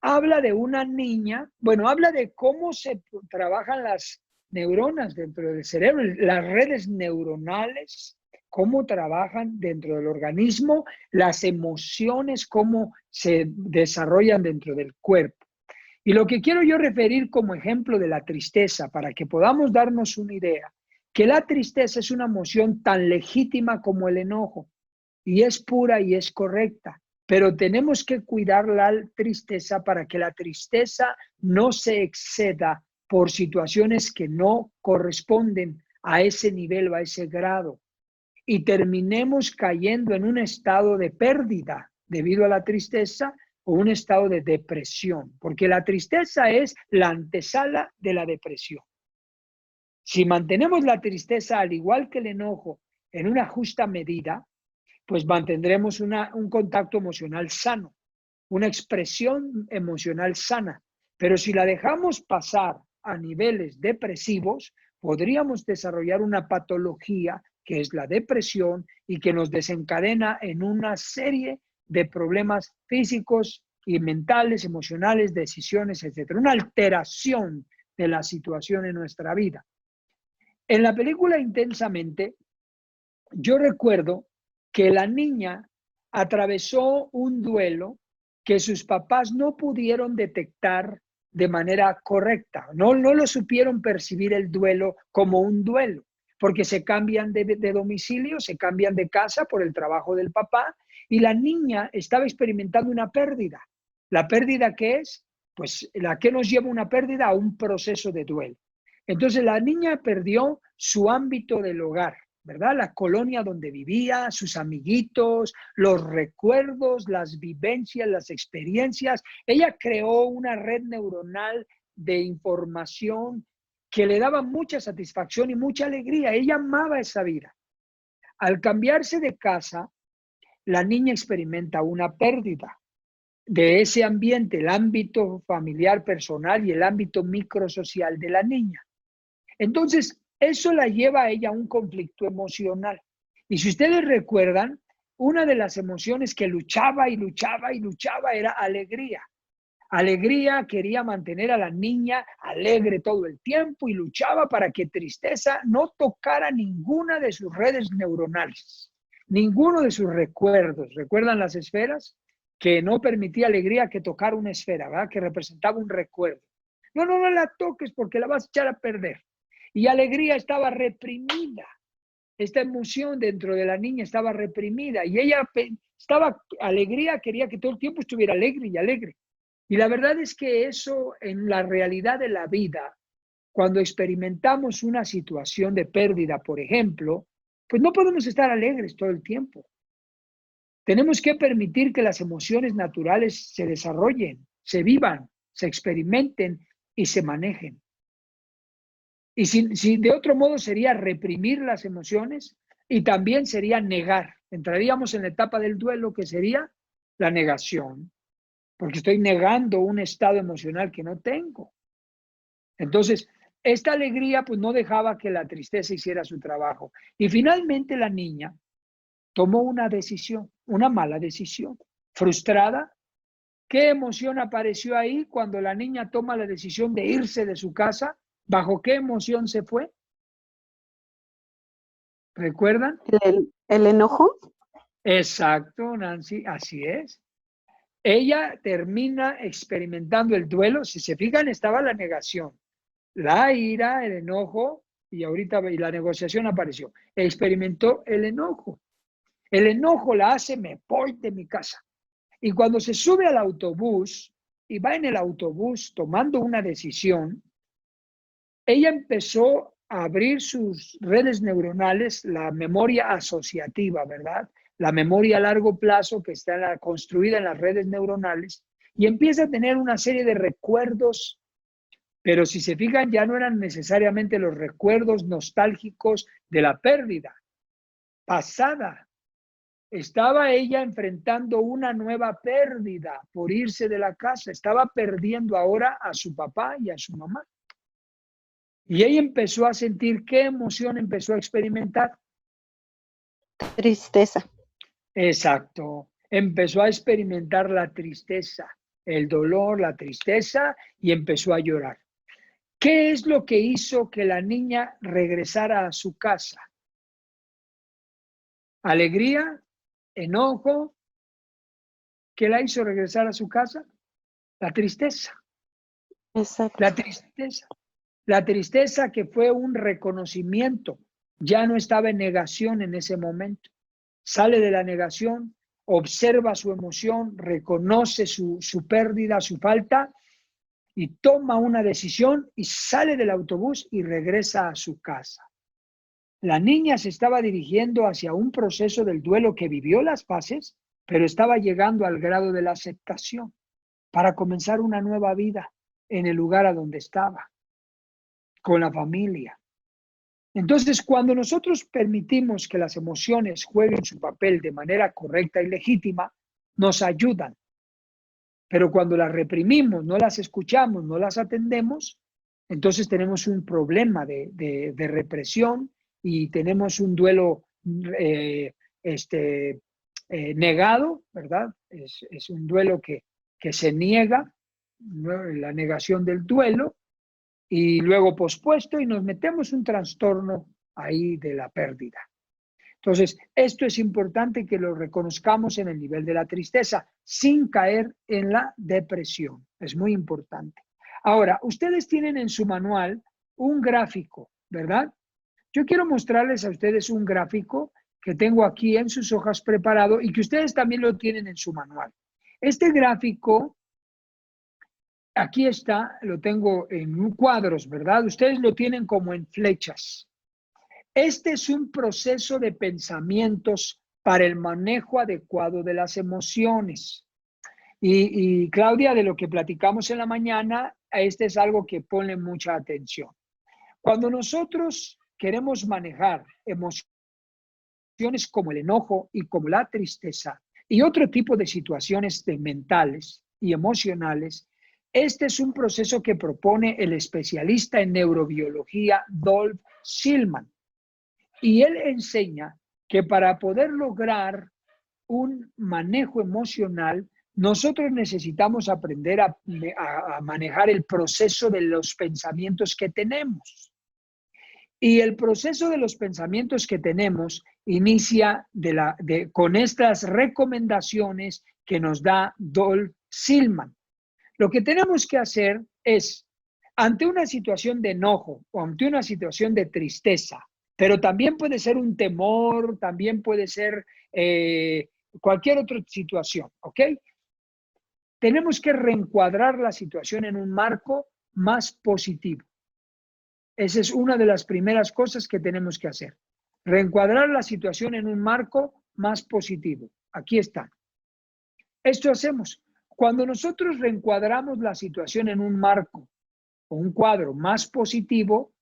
Habla de una niña, bueno, habla de cómo se trabajan las neuronas dentro del cerebro, las redes neuronales, cómo trabajan dentro del organismo, las emociones, cómo se desarrollan dentro del cuerpo. Y lo que quiero yo referir como ejemplo de la tristeza, para que podamos darnos una idea, que la tristeza es una emoción tan legítima como el enojo, y es pura y es correcta, pero tenemos que cuidar la tristeza para que la tristeza no se exceda por situaciones que no corresponden a ese nivel o a ese grado, y terminemos cayendo en un estado de pérdida debido a la tristeza, o un estado de depresión, porque la tristeza es la antesala de la depresión. Si mantenemos la tristeza, al igual que el enojo, en una justa medida, pues mantendremos un contacto emocional sano, una expresión emocional sana. Pero si la dejamos pasar a niveles depresivos, podríamos desarrollar una patología que es la depresión y que nos desencadena en una serie de problemas físicos y mentales, emocionales, decisiones, etc. Una alteración de la situación en nuestra vida. En la película Intensamente, yo recuerdo que la niña atravesó un duelo que sus papás no pudieron detectar de manera correcta. No lo supieron percibir el duelo como un duelo, porque se cambian de domicilio, se cambian de casa por el trabajo del papá, y la niña estaba experimentando una pérdida. ¿La pérdida qué es? Pues la que nos lleva una pérdida a un proceso de duelo. Entonces la niña perdió su ámbito del hogar, ¿verdad? La colonia donde vivía, sus amiguitos, los recuerdos, las vivencias, las experiencias. Ella creó una red neuronal de información que le daba mucha satisfacción y mucha alegría. Ella amaba esa vida. Al cambiarse de casa, la niña experimenta una pérdida de ese ambiente, el ámbito familiar personal y el ámbito microsocial de la niña. Entonces, eso la lleva a ella a un conflicto emocional. Y si ustedes recuerdan, una de las emociones que luchaba y luchaba y luchaba era alegría. Alegría quería mantener a la niña alegre todo el tiempo y luchaba para que tristeza no tocara ninguna de sus redes neuronales, ninguno de sus recuerdos. ¿Recuerdan las esferas? Que no permitía alegría que tocara una esfera, ¿verdad? Que representaba un recuerdo. No la toques porque la vas a echar a perder. Y alegría estaba reprimida. Esta emoción dentro de la niña estaba reprimida y ella alegría quería que todo el tiempo estuviera alegre y alegre. Y la verdad es que eso en la realidad de la vida, cuando experimentamos una situación de pérdida, por ejemplo, pues no podemos estar alegres todo el tiempo. Tenemos que permitir que las emociones naturales se desarrollen, se vivan, se experimenten y se manejen. Y si de otro modo sería reprimir las emociones y también sería negar. Entraríamos en la etapa del duelo, que sería la negación, porque estoy negando un estado emocional que no tengo. Entonces, esta alegría pues no dejaba que la tristeza hiciera su trabajo. Y finalmente la niña tomó una decisión, una mala decisión, frustrada. ¿Qué emoción apareció ahí cuando la niña toma la decisión de irse de su casa? ¿Bajo qué emoción se fue? ¿Recuerdan? ¿El enojo? Exacto, Nancy, así es. Ella termina experimentando el duelo. Si se fijan, estaba la negación, la ira, el enojo, y ahorita la negociación apareció. Experimentó el enojo. El enojo la hace, me voy de mi casa. Y cuando se sube al autobús y va en el autobús tomando una decisión, ella empezó a abrir sus redes neuronales, la memoria asociativa, ¿verdad? La memoria a largo plazo que está construida en las redes neuronales, y empieza a tener una serie de recuerdos, pero si se fijan ya no eran necesariamente los recuerdos nostálgicos de la pérdida pasada. Estaba ella enfrentando una nueva pérdida por irse de la casa. Estaba perdiendo ahora a su papá y a su mamá. Y ella empezó a sentir, ¿qué emoción empezó a experimentar? Tristeza. Exacto. Empezó a experimentar la tristeza, el dolor, la tristeza, y empezó a llorar. ¿Qué es lo que hizo que la niña regresara a su casa? Alegría, enojo. ¿Qué la hizo regresar a su casa? La tristeza. Exacto. La tristeza. La tristeza, que fue un reconocimiento. Ya no estaba en negación en ese momento. Sale de la negación, observa su emoción, reconoce su pérdida, su falta, y toma una decisión y sale del autobús y regresa a su casa. La niña se estaba dirigiendo hacia un proceso del duelo que vivió las fases, pero estaba llegando al grado de la aceptación para comenzar una nueva vida en el lugar a donde estaba, con la familia. Entonces, cuando nosotros permitimos que las emociones jueguen su papel de manera correcta y legítima, nos ayudan. Pero cuando las reprimimos, no las escuchamos, no las atendemos, entonces tenemos un problema de represión y tenemos un duelo negado, ¿verdad? Es un duelo que se niega, ¿no? La negación del duelo, y luego pospuesto, y nos metemos un trastorno ahí de la pérdida. Entonces, esto es importante que lo reconozcamos en el nivel de la tristeza, sin caer en la depresión. Es muy importante. Ahora, ustedes tienen en su manual un gráfico, ¿verdad? Yo quiero mostrarles a ustedes un gráfico que tengo aquí en sus hojas preparado y que ustedes también lo tienen en su manual. Este gráfico, aquí está, lo tengo en cuadros, ¿verdad? Ustedes lo tienen como en flechas. Este es un proceso de pensamientos para el manejo adecuado de las emociones. Y Claudia, de lo que platicamos en la mañana, este es algo que pone mucha atención. Cuando nosotros queremos manejar emociones como el enojo y como la tristeza y otro tipo de situaciones mentales y emocionales, este es un proceso que propone el especialista en neurobiología Dolph Silman. Y él enseña que para poder lograr un manejo emocional, nosotros necesitamos aprender a manejar el proceso de los pensamientos que tenemos. Y el proceso de los pensamientos que tenemos inicia con estas recomendaciones que nos da Dolph Silman. Lo que tenemos que hacer es, ante una situación de enojo o ante una situación de tristeza, pero también puede ser un temor, también puede ser cualquier otra situación, ¿ok? Tenemos que reencuadrar la situación en un marco más positivo. Esa es una de las primeras cosas que tenemos que hacer. Reencuadrar la situación en un marco más positivo. Aquí está. Esto hacemos. Cuando nosotros reencuadramos la situación en un marco o un cuadro más positivo,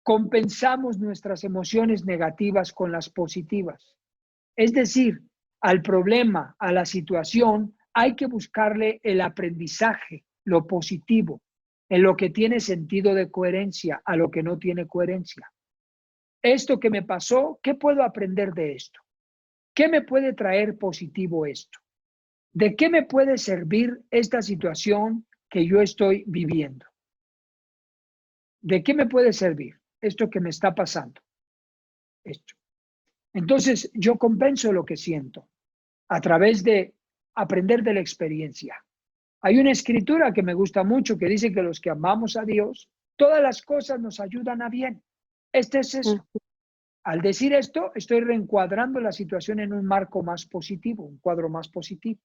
compensamos nuestras emociones negativas con las positivas. Es decir, al problema, a la situación, hay que buscarle el aprendizaje, lo positivo, en lo que tiene sentido de coherencia, a lo que no tiene coherencia. Esto que me pasó, ¿qué puedo aprender de esto? ¿Qué me puede traer positivo esto? ¿De qué me puede servir esta situación que yo estoy viviendo? ¿De qué me puede servir esto que me está pasando? Esto. Entonces, yo compenso lo que siento a través de aprender de la experiencia. Hay una escritura que me gusta mucho que dice que los que amamos a Dios, todas las cosas nos ayudan a bien. Este es eso. Al decir esto, estoy reencuadrando la situación en un marco más positivo, un cuadro más positivo.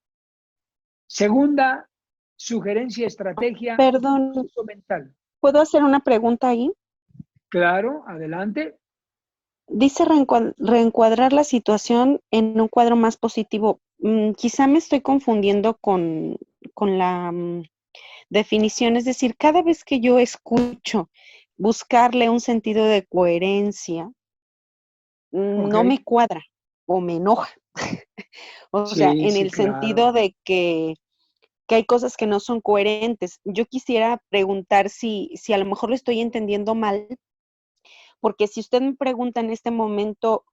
Segunda sugerencia, estrategia. Perdón, mental. ¿puedo hacer una pregunta ahí? Claro, adelante. Dice reencuadrar la situación en un cuadro más positivo. Quizá me estoy confundiendo con la definición. Es decir, cada vez que yo escucho buscarle un sentido de coherencia, no me cuadra o me enoja. O sea, en el sentido de que hay cosas que no son coherentes. Yo quisiera preguntar si a lo mejor lo estoy entendiendo mal, porque si usted me pregunta en este momento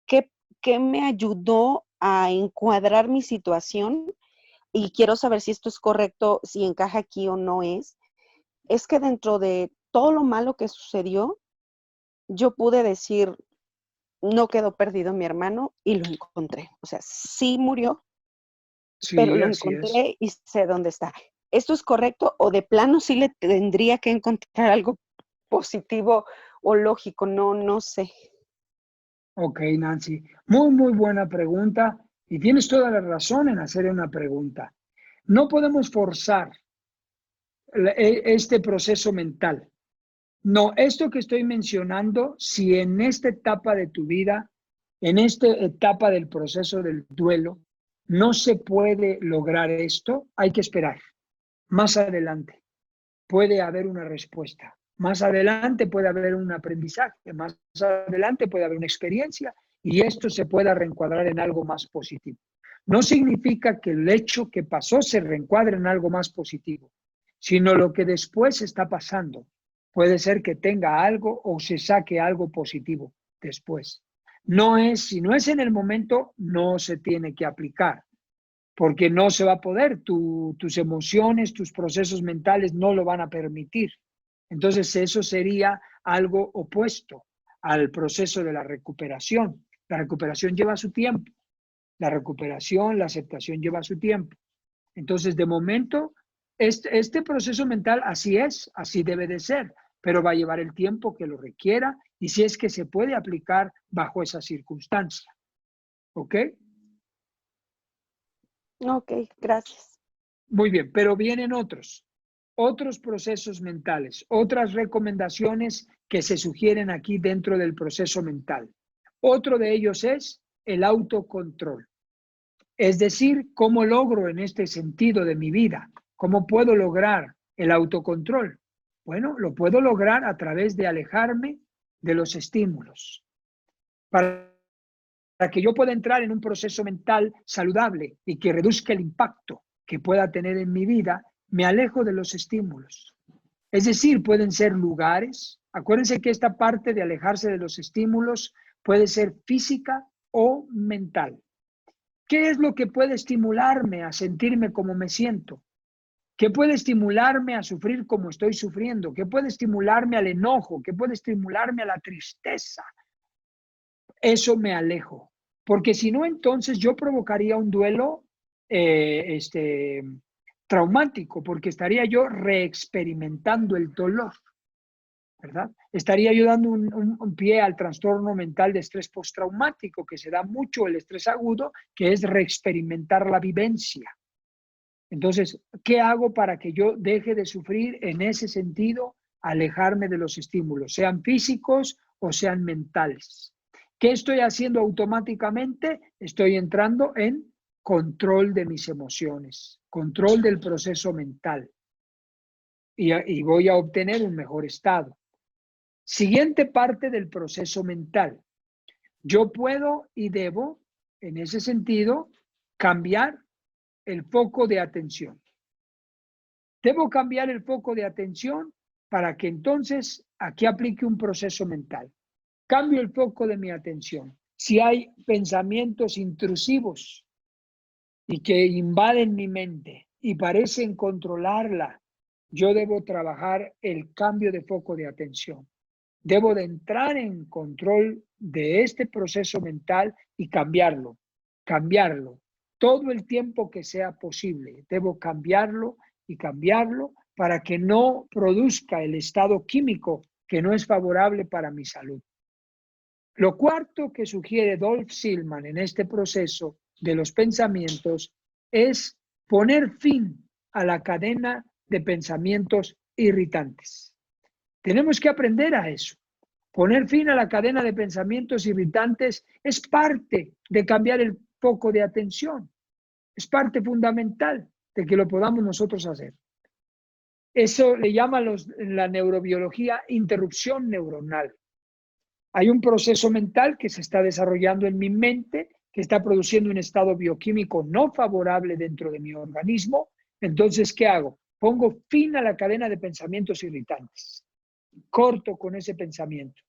qué me ayudó a encuadrar mi situación, y quiero saber si esto es correcto, si encaja aquí o no es que dentro de todo lo malo que sucedió, yo pude decir, no quedó perdido mi hermano y lo encontré. O sea, sí murió, sí, pero lo encontré y sé dónde está. ¿Esto es correcto o de plano sí le tendría que encontrar algo positivo o lógico? No sé. Ok, Nancy. Muy buena pregunta y tienes toda la razón en hacer una pregunta. No podemos forzar este proceso mental. No, esto que estoy mencionando, si en esta etapa de tu vida, en esta etapa del proceso del duelo, no se puede lograr esto, hay que esperar. Más adelante puede haber una respuesta. Más adelante puede haber un aprendizaje. Más adelante puede haber una experiencia y esto se pueda reencuadrar en algo más positivo. No significa que el hecho que pasó se reencuadre en algo más positivo, sino lo que después está pasando. Puede ser que tenga algo o se saque algo positivo después. Si no es en el momento, no se tiene que aplicar, porque no se va a poder. Tus emociones, tus procesos mentales no lo van a permitir. Entonces, eso sería algo opuesto al proceso de la recuperación. La recuperación lleva su tiempo. La recuperación, la aceptación lleva su tiempo. Entonces, de momento, este proceso mental así es, así debe de ser, pero va a llevar el tiempo que lo requiera y si es que se puede aplicar bajo esa circunstancia. ¿Ok? Ok, gracias. Muy bien, pero vienen otros procesos mentales, otras recomendaciones que se sugieren aquí dentro del proceso mental. Otro de ellos es el autocontrol. Es decir, ¿cómo logro en este sentido de mi vida? ¿Cómo puedo lograr el autocontrol? Bueno, lo puedo lograr a través de alejarme de los estímulos. Para que yo pueda entrar en un proceso mental saludable y que reduzca el impacto que pueda tener en mi vida, me alejo de los estímulos. Es decir, pueden ser lugares. Acuérdense que esta parte de alejarse de los estímulos puede ser física o mental. ¿Qué es lo que puede estimularme a sentirme como me siento? ¿Qué puede estimularme a sufrir como estoy sufriendo? ¿Qué puede estimularme al enojo? ¿Qué puede estimularme a la tristeza? Eso me alejo. Porque si no, entonces yo provocaría un duelo traumático, porque estaría yo reexperimentando el dolor, ¿verdad? Estaría yo dando un pie al trastorno mental de estrés postraumático, que se da mucho el estrés agudo, que es reexperimentar la vivencia. Entonces, ¿qué hago para que yo deje de sufrir en ese sentido alejarme de los estímulos, sean físicos o sean mentales. ¿Qué estoy haciendo automáticamente? Estoy entrando en control de mis emociones, control del proceso mental y voy a obtener un mejor estado. Siguiente parte del proceso mental. Yo puedo y debo, en ese sentido, cambiar el foco de atención. Debo cambiar el foco de atención para que entonces aquí aplique un proceso mental. Cambio el foco de mi atención. Si hay pensamientos intrusivos y que invaden mi mente y parecen controlarla, yo debo trabajar el cambio de foco de atención. Debo de entrar en control de este proceso mental y cambiarlo. Todo el tiempo que sea posible. Debo cambiarlo y cambiarlo para que no produzca el estado químico que no es favorable para mi salud. Lo cuarto que sugiere Dolph Silman en este proceso de los pensamientos es poner fin a la cadena de pensamientos irritantes. Tenemos que aprender a eso. Poner fin a la cadena de pensamientos irritantes es parte de cambiar el foco de atención. Es parte fundamental de que lo podamos nosotros hacer. Eso le llama la neurobiología interrupción neuronal. Hay un proceso mental que se está desarrollando en mi mente, que está produciendo un estado bioquímico no favorable dentro de mi organismo. Entonces, ¿qué hago? Pongo fin a la cadena de pensamientos irritantes. Corto con ese pensamiento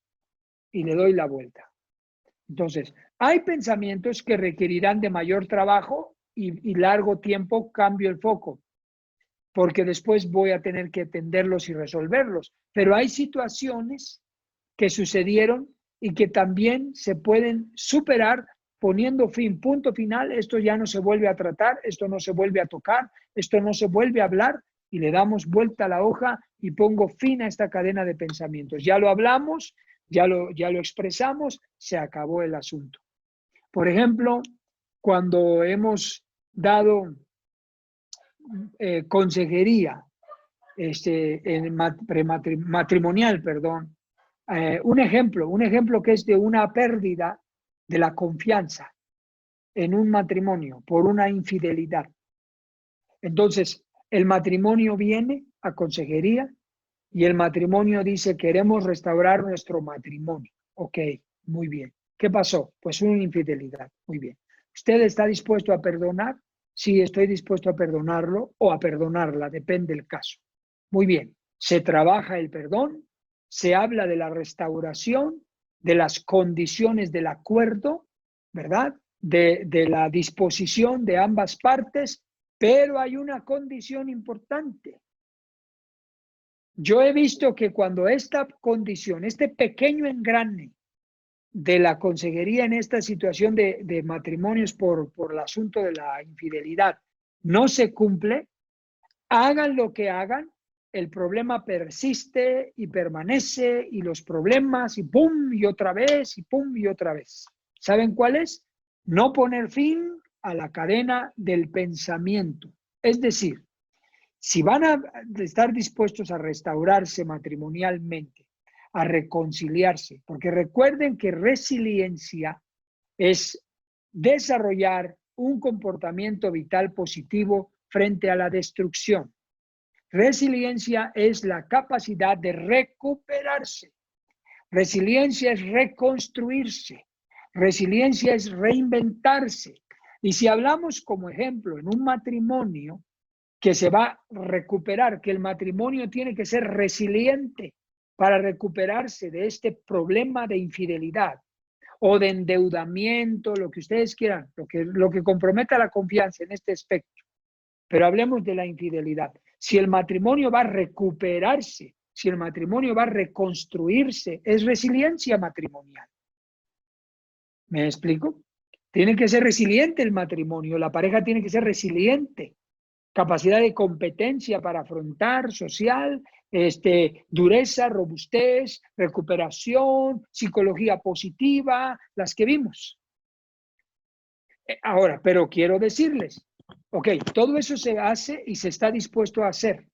y le doy la vuelta. Entonces, hay pensamientos que requerirán de mayor trabajo y largo tiempo cambio el foco, porque después voy a tener que atenderlos y resolverlos. Pero hay situaciones que sucedieron y que también se pueden superar poniendo fin, punto final. Esto ya no se vuelve a tratar, esto no se vuelve a tocar, esto no se vuelve a hablar, y le damos vuelta a la hoja y pongo fin a esta cadena de pensamientos. Ya lo hablamos, ya lo expresamos, se acabó el asunto. Por ejemplo, cuando hemos dado consejería matrimonial, perdón, un ejemplo que es de una pérdida de la confianza en un matrimonio por una infidelidad. Entonces, el matrimonio viene a consejería y el matrimonio dice: queremos restaurar nuestro matrimonio. Ok, muy bien. ¿Qué pasó? Pues una infidelidad. Muy bien. ¿Usted está dispuesto a perdonar? Sí, estoy dispuesto a perdonarlo o a perdonarla, depende del caso. Muy bien. Se trabaja el perdón, se habla de la restauración, de las condiciones del acuerdo, ¿verdad? De la disposición de ambas partes. Pero hay una condición importante. Yo he visto que cuando esta condición, este pequeño engrane de la consejería en esta situación de matrimonios por el asunto de la infidelidad no se cumple, hagan lo que hagan, el problema persiste y permanece, y los problemas, y pum, y otra vez, y pum, y otra vez. ¿Saben cuál es? No poner fin a la cadena del pensamiento. Es decir, si van a estar dispuestos a restaurarse matrimonialmente, a reconciliarse, porque recuerden que resiliencia es desarrollar un comportamiento vital positivo frente a la destrucción. Resiliencia es la capacidad de recuperarse. Resiliencia es reconstruirse. Resiliencia es reinventarse. Y si hablamos como ejemplo en un matrimonio que se va a recuperar, que el matrimonio tiene que ser resiliente para recuperarse de este problema de infidelidad o de endeudamiento, lo que ustedes quieran, lo que comprometa la confianza en este aspecto. Pero hablemos de la infidelidad. Si el matrimonio va a recuperarse, si el matrimonio va a reconstruirse, es resiliencia matrimonial. ¿Me explico? Tiene que ser resiliente el matrimonio, la pareja tiene que ser resiliente. Capacidad de competencia para afrontar, social, dureza, robustez, recuperación, psicología positiva, las que vimos. Ahora, pero quiero decirles, ok, todo eso se hace y se está dispuesto a hacer.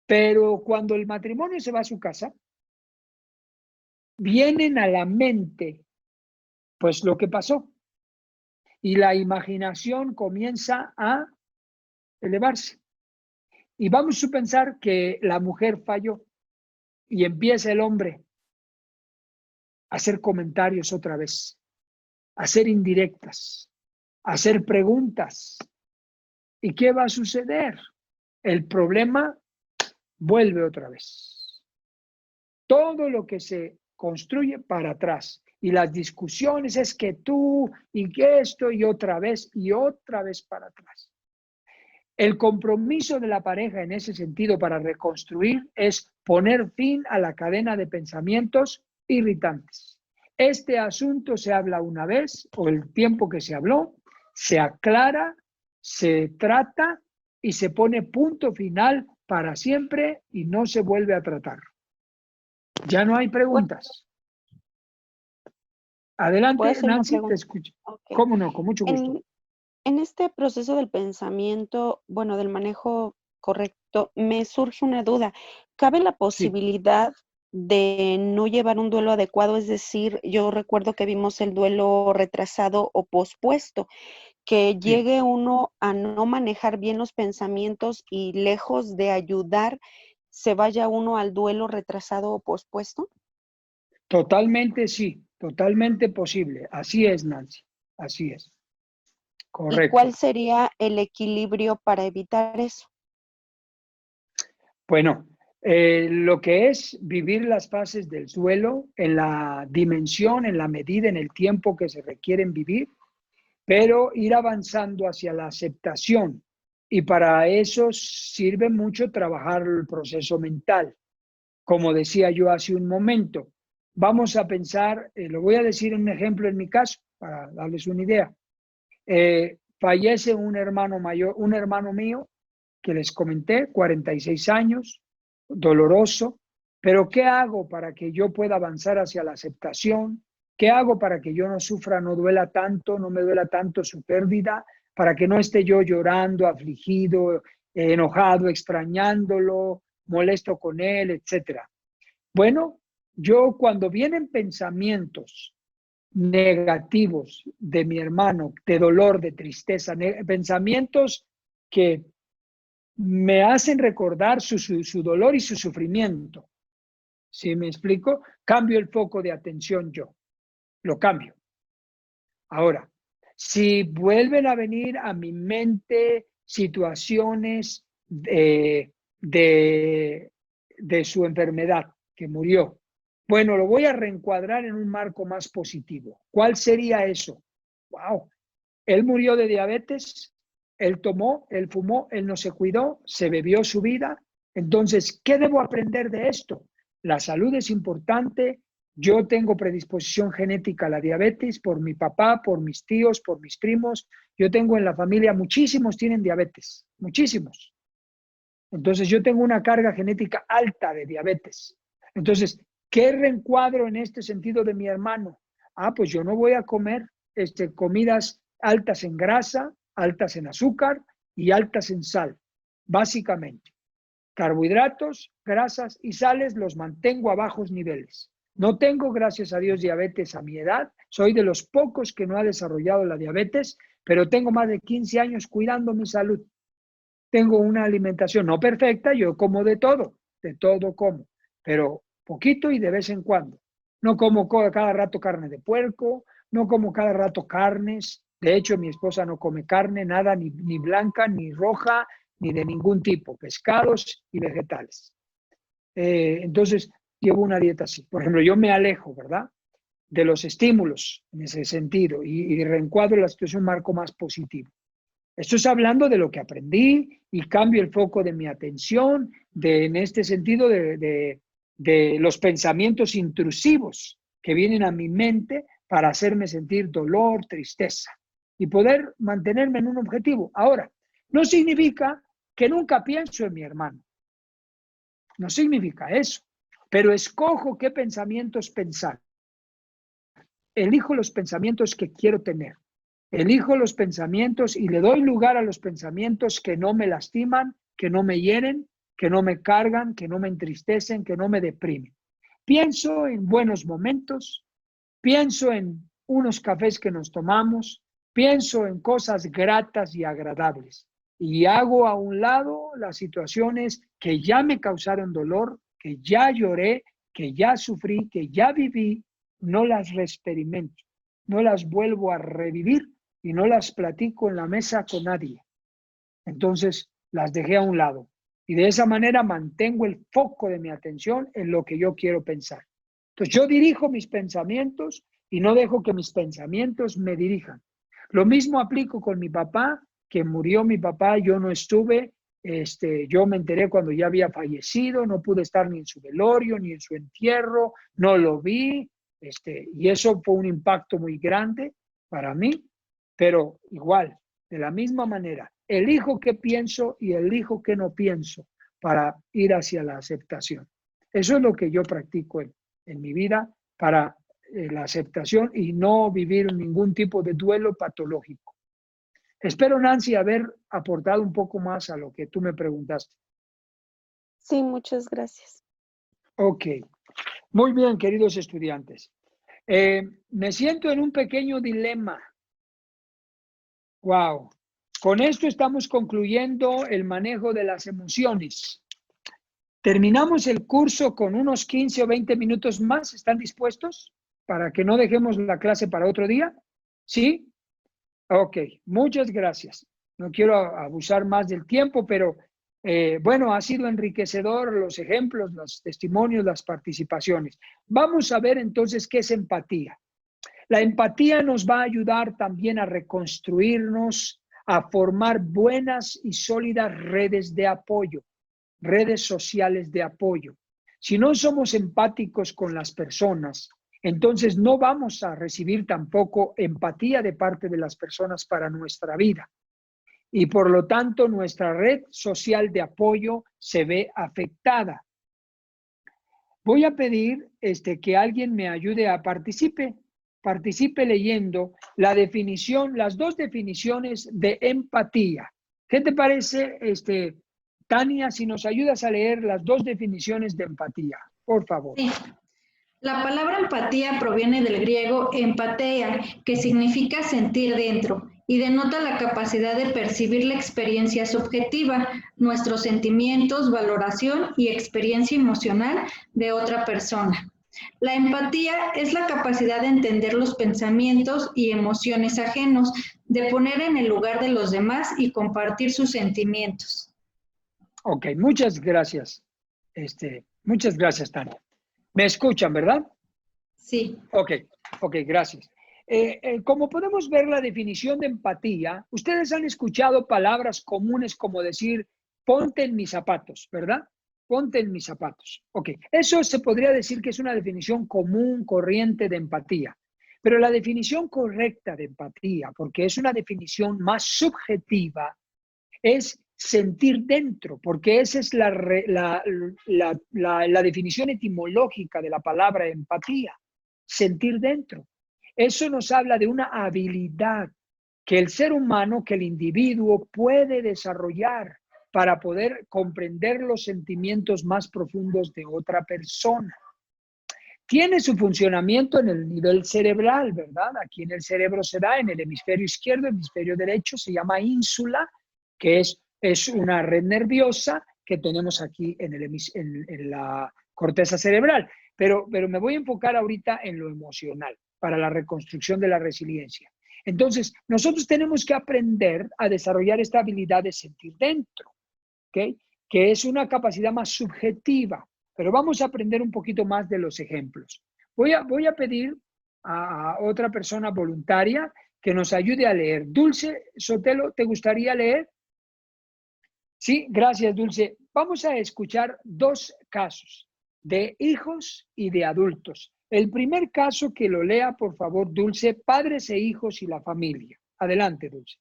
Pero cuando el matrimonio se va a su casa, vienen a la mente pues lo que pasó. Y la imaginación comienza a elevarse. Y vamos a pensar que la mujer falló y empieza el hombre a hacer comentarios otra vez, a hacer indirectas, a hacer preguntas. ¿Y qué va a suceder? El problema vuelve otra vez. Todo lo que se construye para atrás. Y las discusiones es que tú y que esto y otra vez para atrás. El compromiso de la pareja en ese sentido para reconstruir es poner fin a la cadena de pensamientos irritantes. Este asunto se habla una vez o el tiempo que se habló, se aclara, se trata y se pone punto final para siempre y no se vuelve a tratar. Ya no hay preguntas. Adelante, Nancy, te escucho. Okay. ¿Cómo no? Con mucho gusto. En este proceso del pensamiento, bueno, del manejo correcto, me surge una duda. ¿Cabe la posibilidad de no llevar un duelo adecuado? Es decir, yo recuerdo que vimos el duelo retrasado o pospuesto, que llegue uno a no manejar bien los pensamientos y lejos de ayudar, se vaya uno al duelo retrasado o pospuesto. Totalmente sí, totalmente posible. Así es, Nancy, así es. Correcto. ¿Y cuál sería el equilibrio para evitar eso? Bueno, lo que es vivir las fases del duelo en la dimensión, en la medida, en el tiempo que se requieren vivir, pero ir avanzando hacia la aceptación. Y para eso sirve mucho trabajar el proceso mental. Como decía yo hace un momento, vamos a pensar, lo voy a decir en un ejemplo en mi caso, para darles una idea. Fallece un hermano mayor, un hermano mío, que les comenté, 46 años, doloroso, pero ¿qué hago para que yo pueda avanzar hacia la aceptación? ¿Qué hago para que yo no sufra, no duela tanto, no me duela tanto su pérdida, para que no esté yo llorando, afligido, enojado, extrañándolo, molesto con él, etcétera? Bueno, yo cuando vienen pensamientos negativos de mi hermano, de dolor, de tristeza, pensamientos que me hacen recordar su dolor y su sufrimiento. ¿Sí me explico? Cambio el foco de atención yo. Lo cambio. Ahora, si vuelven a venir a mi mente situaciones de su enfermedad, que murió, bueno, lo voy a reencuadrar en un marco más positivo. ¿Cuál sería eso? ¡Wow! Él murió de diabetes, él tomó, él fumó, él no se cuidó, se bebió su vida. Entonces, ¿qué debo aprender de esto? La salud es importante. Yo tengo predisposición genética a la diabetes por mi papá, por mis tíos, por mis primos. Yo tengo en la familia, muchísimos tienen diabetes, muchísimos. Entonces, yo tengo una carga genética alta de diabetes. Entonces, ¿qué reencuadro en este sentido de mi hermano? Pues yo no voy a comer comidas altas en grasa, altas en azúcar y altas en sal, básicamente. Carbohidratos, grasas y sales los mantengo a bajos niveles. No tengo, gracias a Dios, diabetes a mi edad. Soy de los pocos que no ha desarrollado la diabetes, pero tengo más de 15 años cuidando mi salud. Tengo una alimentación no perfecta, yo como de todo como, pero poquito y de vez en cuando. No como cada rato carne de puerco, no como cada rato carnes. De hecho, mi esposa no come carne, nada, ni blanca, ni roja, ni de ningún tipo, pescados y vegetales. Entonces, llevo una dieta así. Por ejemplo, yo me alejo, ¿verdad?, de los estímulos en ese sentido y reencuadro la situación, marco más positivo. Esto es hablando de lo que aprendí y cambio el foco de mi atención en este sentido de los pensamientos intrusivos que vienen a mi mente para hacerme sentir dolor, tristeza y poder mantenerme en un objetivo. Ahora, no significa que nunca pienso en mi hermano. No significa eso, pero escojo qué pensamientos pensar. Elijo los pensamientos que quiero tener. Elijo los pensamientos y le doy lugar a los pensamientos que no me lastiman, que no me hieren, que no me cargan, que no me entristecen, que no me deprimen. Pienso en buenos momentos, pienso en unos cafés que nos tomamos, pienso en cosas gratas y agradables y hago a un lado las situaciones que ya me causaron dolor, que ya lloré, que ya sufrí, que ya viví, no las reexperimento, no las vuelvo a revivir y no las platico en la mesa con nadie. Entonces las dejé a un lado y de esa manera mantengo el foco de mi atención en lo que yo quiero pensar. Entonces yo dirijo mis pensamientos y no dejo que mis pensamientos me dirijan. Lo mismo aplico con mi papá, que murió mi papá, yo no estuve, yo me enteré cuando ya había fallecido, no pude estar ni en su velorio, ni en su entierro, no lo vi, y eso fue un impacto muy grande para mí, pero igual, de la misma manera, elijo qué pienso y elijo qué no pienso para ir hacia la aceptación. Eso es lo que yo practico en mi vida para la aceptación y no vivir ningún tipo de duelo patológico. Espero, Nancy, haber aportado un poco más a lo que tú me preguntaste. Sí, muchas gracias. Ok. Muy bien, queridos estudiantes. Me siento en un pequeño dilema. Wow. Con esto estamos concluyendo el manejo de las emociones. Terminamos el curso con unos 15 o 20 minutos más. ¿Están dispuestos para que no dejemos la clase para otro día? ¿Sí? Ok, muchas gracias. No quiero abusar más del tiempo, pero bueno, ha sido enriquecedor los ejemplos, los testimonios, las participaciones. Vamos a ver entonces qué es empatía. La empatía nos va a ayudar también a reconstruirnos, a formar buenas y sólidas redes de apoyo, redes sociales de apoyo. Si no somos empáticos con las personas, entonces no vamos a recibir tampoco empatía de parte de las personas para nuestra vida. Y por lo tanto, nuestra red social de apoyo se ve afectada. Voy a pedir que alguien me ayude a participe leyendo la definición, las dos definiciones de empatía. ¿Qué te parece, Tania, si nos ayudas a leer las dos definiciones de empatía? Por favor. Sí. La palabra empatía proviene del griego empatheia, que significa sentir dentro, y denota la capacidad de percibir la experiencia subjetiva, nuestros sentimientos, valoración y experiencia emocional de otra persona. La empatía es la capacidad de entender los pensamientos y emociones ajenos, de poner en el lugar de los demás y compartir sus sentimientos. Ok, muchas gracias. Muchas gracias, Tania. ¿Me escuchan, verdad? Sí. Ok, gracias. Como podemos ver la definición de empatía, ustedes han escuchado palabras comunes como decir, ponte en mis zapatos, ¿verdad? Ponte en mis zapatos. Ok, eso se podría decir que es una definición común, corriente de empatía. Pero la definición correcta de empatía, porque es una definición más subjetiva, es sentir dentro, porque esa es la definición etimológica de la palabra empatía, sentir dentro. Eso nos habla de una habilidad que el ser humano, que el individuo puede desarrollar para poder comprender los sentimientos más profundos de otra persona. Tiene su funcionamiento en el nivel cerebral, ¿verdad? Aquí en el cerebro se da, en el hemisferio izquierdo, el hemisferio derecho, se llama ínsula, que es una red nerviosa que tenemos aquí en la corteza cerebral. Pero me voy a enfocar ahorita en lo emocional, para la reconstrucción de la resiliencia. Entonces, nosotros tenemos que aprender a desarrollar esta habilidad de sentir dentro, ¿ok? Que es una capacidad más subjetiva, pero vamos a aprender un poquito más de los ejemplos. Voy a pedir a otra persona voluntaria que nos ayude a leer. Dulce Sotelo, ¿te gustaría leer? Sí, gracias, Dulce. Vamos a escuchar dos casos de hijos y de adultos. El primer caso que lo lea, por favor, Dulce, padres e hijos y la familia. Adelante, Dulce.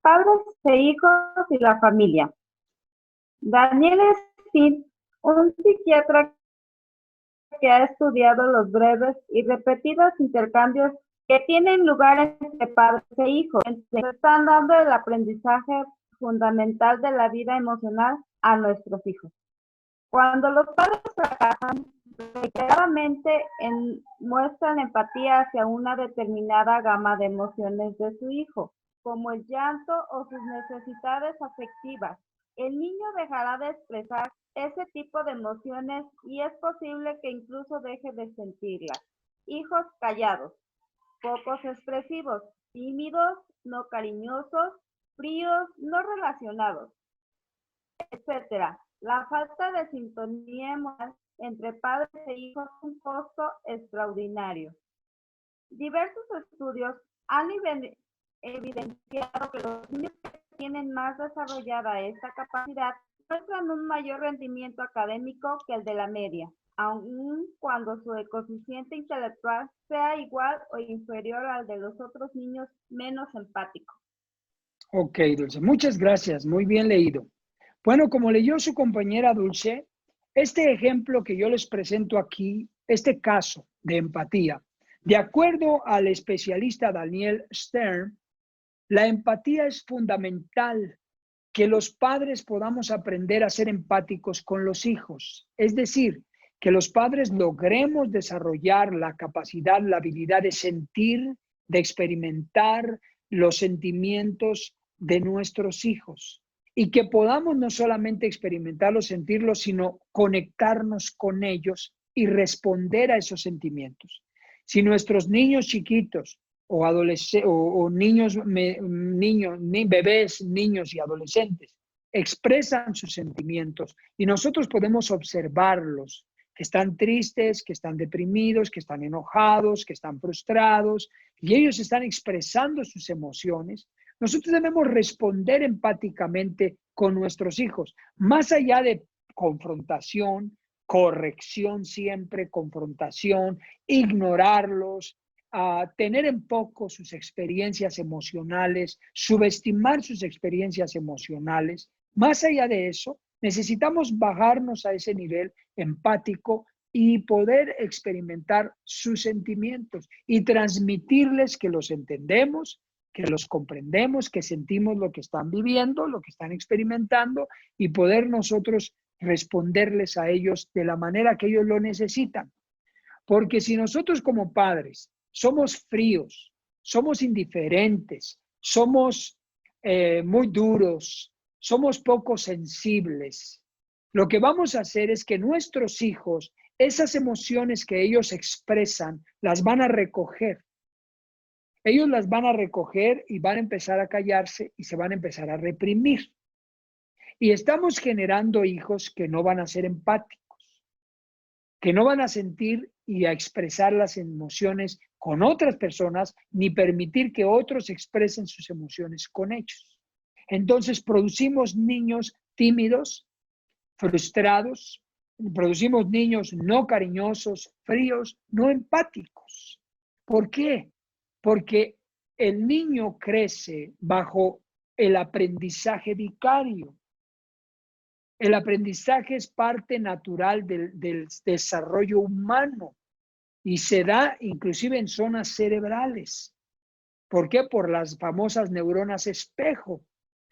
Padres e hijos y la familia. Daniel Speed, un psiquiatra que ha estudiado los breves y repetidos intercambios que tienen lugar entre padres e hijos, están dando el aprendizaje fundamental de la vida emocional a nuestros hijos. Cuando los padres fracasan, reiteradamente muestran empatía hacia una determinada gama de emociones de su hijo, como el llanto o sus necesidades afectivas. El niño dejará de expresar ese tipo de emociones y es posible que incluso deje de sentirlas. Hijos callados, pocos expresivos, tímidos, no cariñosos, fríos, no relacionados, etc. La falta de sintonía emocional entre padres e hijos es un costo extraordinario. Diversos estudios han evidenciado que los niños que tienen más desarrollada esta capacidad muestran un mayor rendimiento académico que el de la media, aun cuando su coeficiente intelectual sea igual o inferior al de los otros niños menos empáticos. Ok, Dulce, muchas gracias, muy bien leído. Bueno, como leyó su compañera Dulce, este ejemplo que yo les presento aquí, este caso de empatía, de acuerdo al especialista Daniel Stern, la empatía es fundamental, que los padres podamos aprender a ser empáticos con los hijos. Es decir, que los padres logremos desarrollar la capacidad, la habilidad de sentir, de experimentar los sentimientos de nuestros hijos. Y que podamos no solamente experimentarlos, sentirlos, sino conectarnos con ellos y responder a esos sentimientos. Si nuestros niños chiquitos o adolescentes o bebés, niños y adolescentes expresan sus sentimientos y nosotros podemos observarlos, que están tristes, que están deprimidos, que están enojados, que están frustrados y ellos están expresando sus emociones, nosotros debemos responder empáticamente con nuestros hijos, más allá de confrontación, corrección siempre, confrontación, ignorarlos, tener en poco sus experiencias emocionales, subestimar sus experiencias emocionales. Más allá de eso, necesitamos bajarnos a ese nivel empático y poder experimentar sus sentimientos y transmitirles que los entendemos, que los comprendemos, que sentimos lo que están viviendo, lo que están experimentando y poder nosotros responderles a ellos de la manera que ellos lo necesitan. Porque si nosotros como padres somos fríos, somos indiferentes, somos muy duros, somos poco sensibles, lo que vamos a hacer es que nuestros hijos, esas emociones que ellos expresan, las van a recoger. Ellos las van a recoger y van a empezar a callarse y se van a empezar a reprimir. Y estamos generando hijos que no van a ser empáticos, que no van a sentir y a expresar las emociones con otras personas, ni permitir que otros expresen sus emociones con ellos. Entonces producimos niños tímidos, frustrados, producimos niños no cariñosos, fríos, no empáticos. ¿Por qué? Porque el niño crece bajo el aprendizaje vicario. El aprendizaje es parte natural del desarrollo humano y se da inclusive en zonas cerebrales. ¿Por qué? Por las famosas neuronas espejo,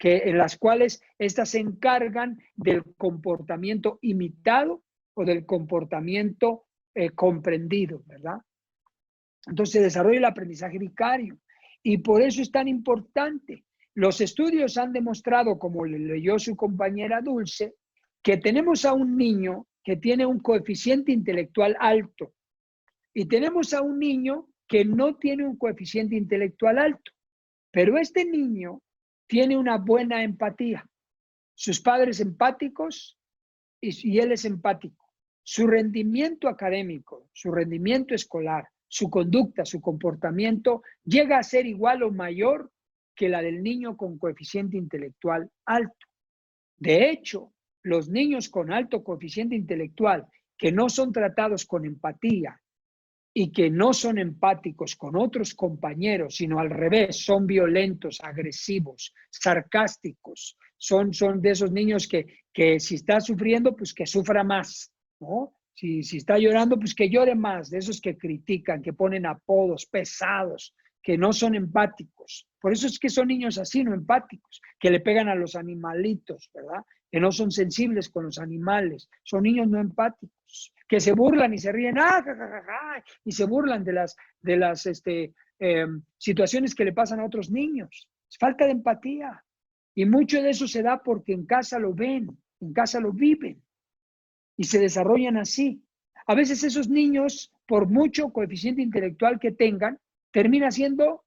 en las cuales estas se encargan del comportamiento imitado o del comportamiento comprendido, ¿verdad? Entonces se desarrolla el aprendizaje vicario y por eso es tan importante. Los estudios han demostrado, como le leyó su compañera Dulce, que tenemos a un niño que tiene un coeficiente intelectual alto y tenemos a un niño que no tiene un coeficiente intelectual alto, pero este niño tiene una buena empatía. Sus padres empáticos y él es empático. Su rendimiento académico, su rendimiento escolar, su conducta, su comportamiento llega a ser igual o mayor que la del niño con coeficiente intelectual alto. De hecho, los niños con alto coeficiente intelectual que no son tratados con empatía y que no son empáticos con otros compañeros, sino al revés, son violentos, agresivos, sarcásticos, son de esos niños que si está sufriendo, pues que sufra más, ¿no? Si está llorando, pues que llore más, de esos que critican, que ponen apodos pesados, que no son empáticos. Por eso es que son niños así, no empáticos, que le pegan a los animalitos, ¿verdad? Que no son sensibles con los animales. Son niños no empáticos, que se burlan y se ríen, y se burlan de las situaciones que le pasan a otros niños. Es falta de empatía. Y mucho de eso se da porque en casa lo ven, en casa lo viven y se desarrollan así. A veces esos niños, por mucho coeficiente intelectual que tengan, termina siendo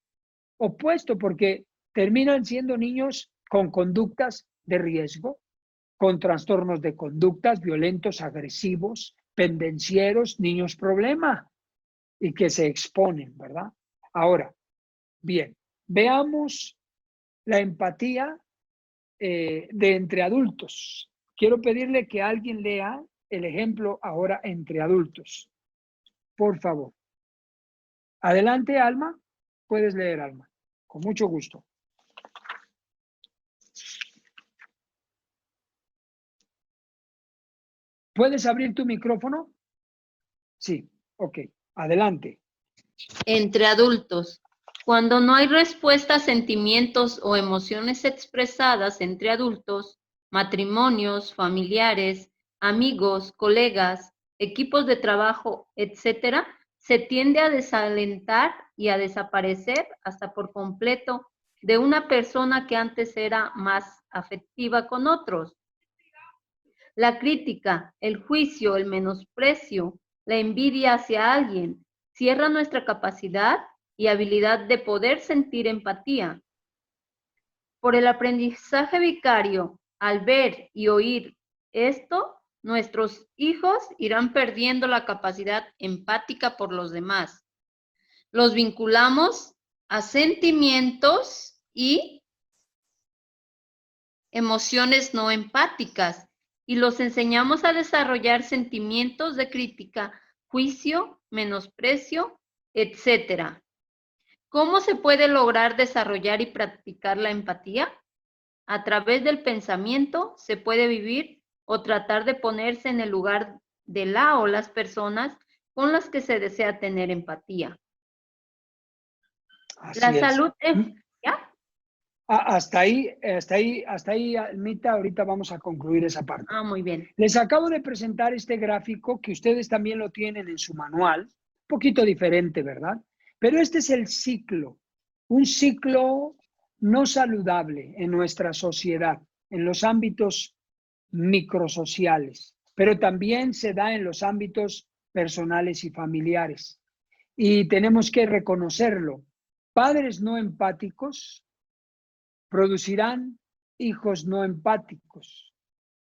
opuesto porque terminan siendo niños con conductas de riesgo, con trastornos de conductas violentos, agresivos, pendencieros, niños problema y que se exponen, ¿verdad? Ahora, bien, veamos la empatía de entre adultos. Quiero pedirle que alguien lea el ejemplo ahora entre adultos. Por favor. Adelante, Alma. Puedes leer, Alma. Con mucho gusto. ¿Puedes abrir tu micrófono? Sí, ok. Adelante. Entre adultos. Cuando no hay respuesta a sentimientos o emociones expresadas entre adultos, matrimonios, familiares, amigos, colegas, equipos de trabajo, etcétera, se tiende a desalentar y a desaparecer hasta por completo de una persona que antes era más afectiva con otros. La crítica, el juicio, el menosprecio, la envidia hacia alguien, cierra nuestra capacidad y habilidad de poder sentir empatía. Por el aprendizaje vicario, al ver y oír esto, nuestros hijos irán perdiendo la capacidad empática por los demás. Los vinculamos a sentimientos y emociones no empáticas y los enseñamos a desarrollar sentimientos de crítica, juicio, menosprecio, etcétera. ¿Cómo se puede lograr desarrollar y practicar la empatía? A través del pensamiento se puede vivir o tratar de ponerse en el lugar de la o las personas con las que se desea tener empatía. Así La es. salud es... ¿Ya? Hasta ahí, Almita, ahorita vamos a concluir esa parte. Muy bien. Les acabo de presentar este gráfico que ustedes también lo tienen en su manual, un poquito diferente, ¿verdad? Pero este es el ciclo, un ciclo no saludable en nuestra sociedad, en los ámbitos microsociales, pero también se da en los ámbitos personales y familiares. Y tenemos que reconocerlo. Padres no empáticos producirán hijos no empáticos.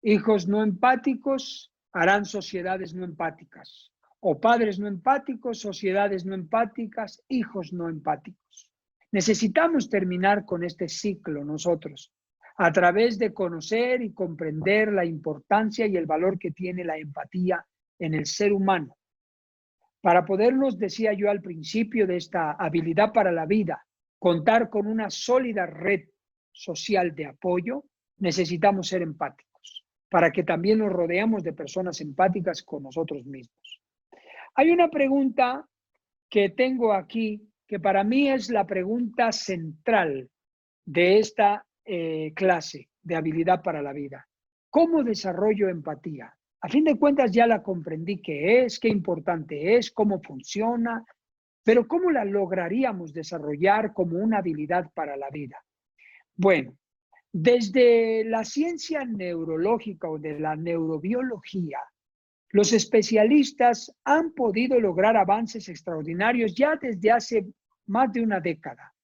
Hijos no empáticos harán sociedades no empáticas. O padres no empáticos, sociedades no empáticas, hijos no empáticos. Necesitamos terminar con este ciclo nosotros, a través de conocer y comprender la importancia y el valor que tiene la empatía en el ser humano. Para podernos, decía yo al principio de esta habilidad para la vida, contar con una sólida red social de apoyo, necesitamos ser empáticos, para que también nos rodeamos de personas empáticas con nosotros mismos. Hay una pregunta que tengo aquí, que para mí es la pregunta central de esta clase de habilidad para la vida. ¿Cómo desarrollo empatía? A fin de cuentas ya la comprendí qué es, qué importante es, cómo funciona, pero ¿cómo la lograríamos desarrollar como una habilidad para la vida? Bueno, desde la ciencia neurológica o de la neurobiología, los especialistas han podido lograr avances extraordinarios ya desde hace más de una década.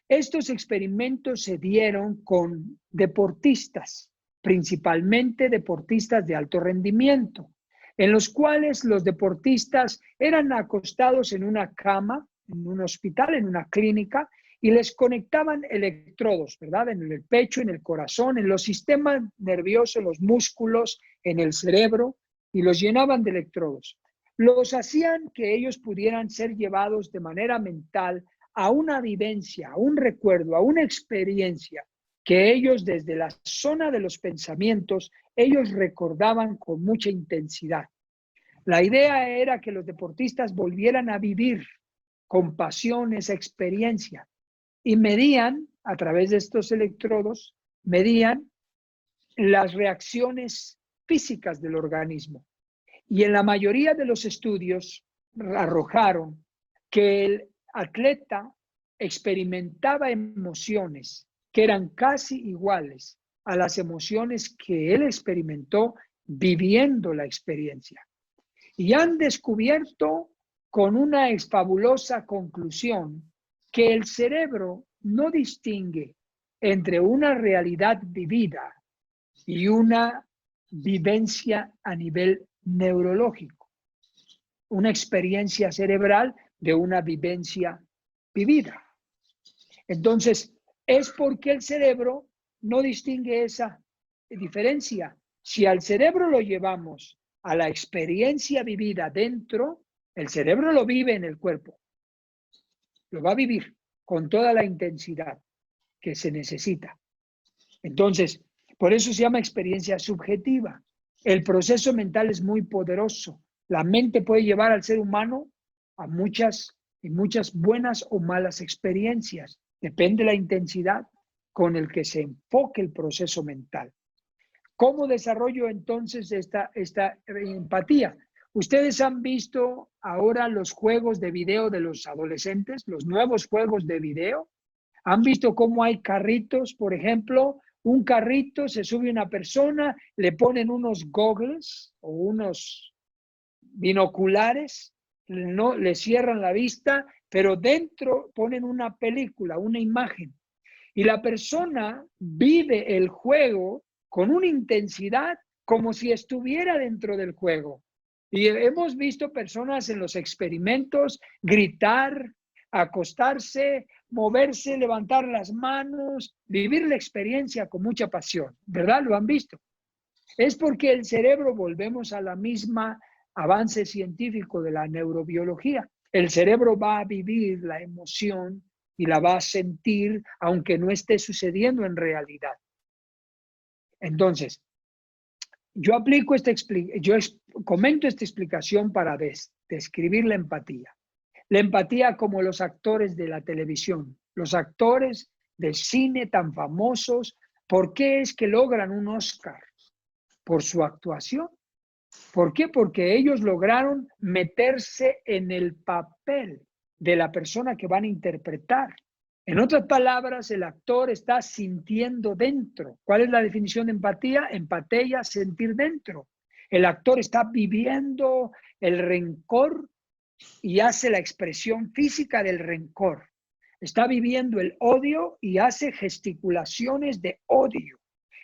Estos experimentos se dieron con deportistas, principalmente deportistas de alto rendimiento, en los cuales los deportistas eran acostados en una cama, en un hospital, en una clínica, y les conectaban electrodos, ¿verdad? En el pecho, en el corazón, en los sistemas nerviosos, en los músculos, en el cerebro, y los llenaban de electrodos. Los hacían que ellos pudieran ser llevados de manera mental a una vivencia, a un recuerdo, a una experiencia que ellos desde la zona de los pensamientos, ellos recordaban con mucha intensidad. La idea era que los deportistas volvieran a vivir compasión, esa experiencia. Y medían, a través de estos electrodos, medían las reacciones físicas del organismo. Y en la mayoría de los estudios arrojaron que el atleta experimentaba emociones que eran casi iguales a las emociones que él experimentó viviendo la experiencia. Y han descubierto con una fabulosa conclusión que el cerebro no distingue entre una realidad vivida y una vivencia a nivel neurológico, una experiencia cerebral de una vivencia vivida. Entonces, es porque el cerebro no distingue esa diferencia. Si al cerebro lo llevamos a la experiencia vivida dentro, el cerebro lo vive en el cuerpo. Lo va a vivir con toda la intensidad que se necesita. Entonces, por eso se llama experiencia subjetiva. El proceso mental es muy poderoso. La mente puede llevar al ser humano a muchas buenas o malas experiencias. Depende de la intensidad con el que se enfoque el proceso mental. ¿Cómo desarrollo entonces esta empatía? Ustedes han visto ahora los juegos de video de los adolescentes, los nuevos juegos de video. ¿Han visto cómo hay carritos? Por ejemplo, un carrito, se sube una persona, le ponen unos goggles o unos binoculares, no, le cierran la vista, pero dentro ponen una película, una imagen. Y la persona vive el juego con una intensidad como si estuviera dentro del juego. Y hemos visto personas en los experimentos gritar, acostarse, moverse, levantar las manos, vivir la experiencia con mucha pasión, ¿verdad? Lo han visto. Es porque el cerebro, volvemos a la misma avance científico de la neurobiología, el cerebro va a vivir la emoción y la va a sentir aunque no esté sucediendo en realidad. Entonces, yo comento esta explicación para describir la empatía. La empatía como los actores de la televisión, los actores del cine tan famosos. ¿Por qué es que logran un Oscar? Por su actuación. ¿Por qué? Porque ellos lograron meterse en el papel de la persona que van a interpretar. En otras palabras, el actor está sintiendo dentro. ¿Cuál es la definición de empatía? Empatía, sentir dentro. El actor está viviendo el rencor y hace la expresión física del rencor. Está viviendo el odio y hace gesticulaciones de odio.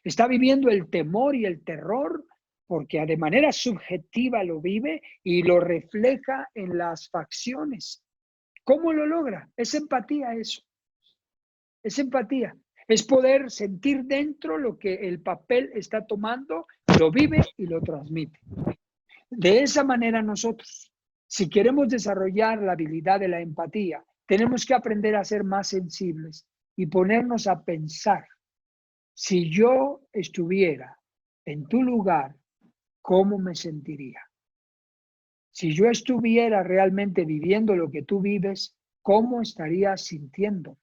Está viviendo el temor y el terror porque de manera subjetiva lo vive y lo refleja en las facciones. ¿Cómo lo logra? Es empatía eso. Es empatía. Es poder sentir dentro lo que el papel está tomando, lo vive y lo transmite. De esa manera nosotros, si queremos desarrollar la habilidad de la empatía, tenemos que aprender a ser más sensibles y ponernos a pensar, si yo estuviera en tu lugar, ¿cómo me sentiría? Si yo estuviera realmente viviendo lo que tú vives, ¿cómo estaría sintiendo?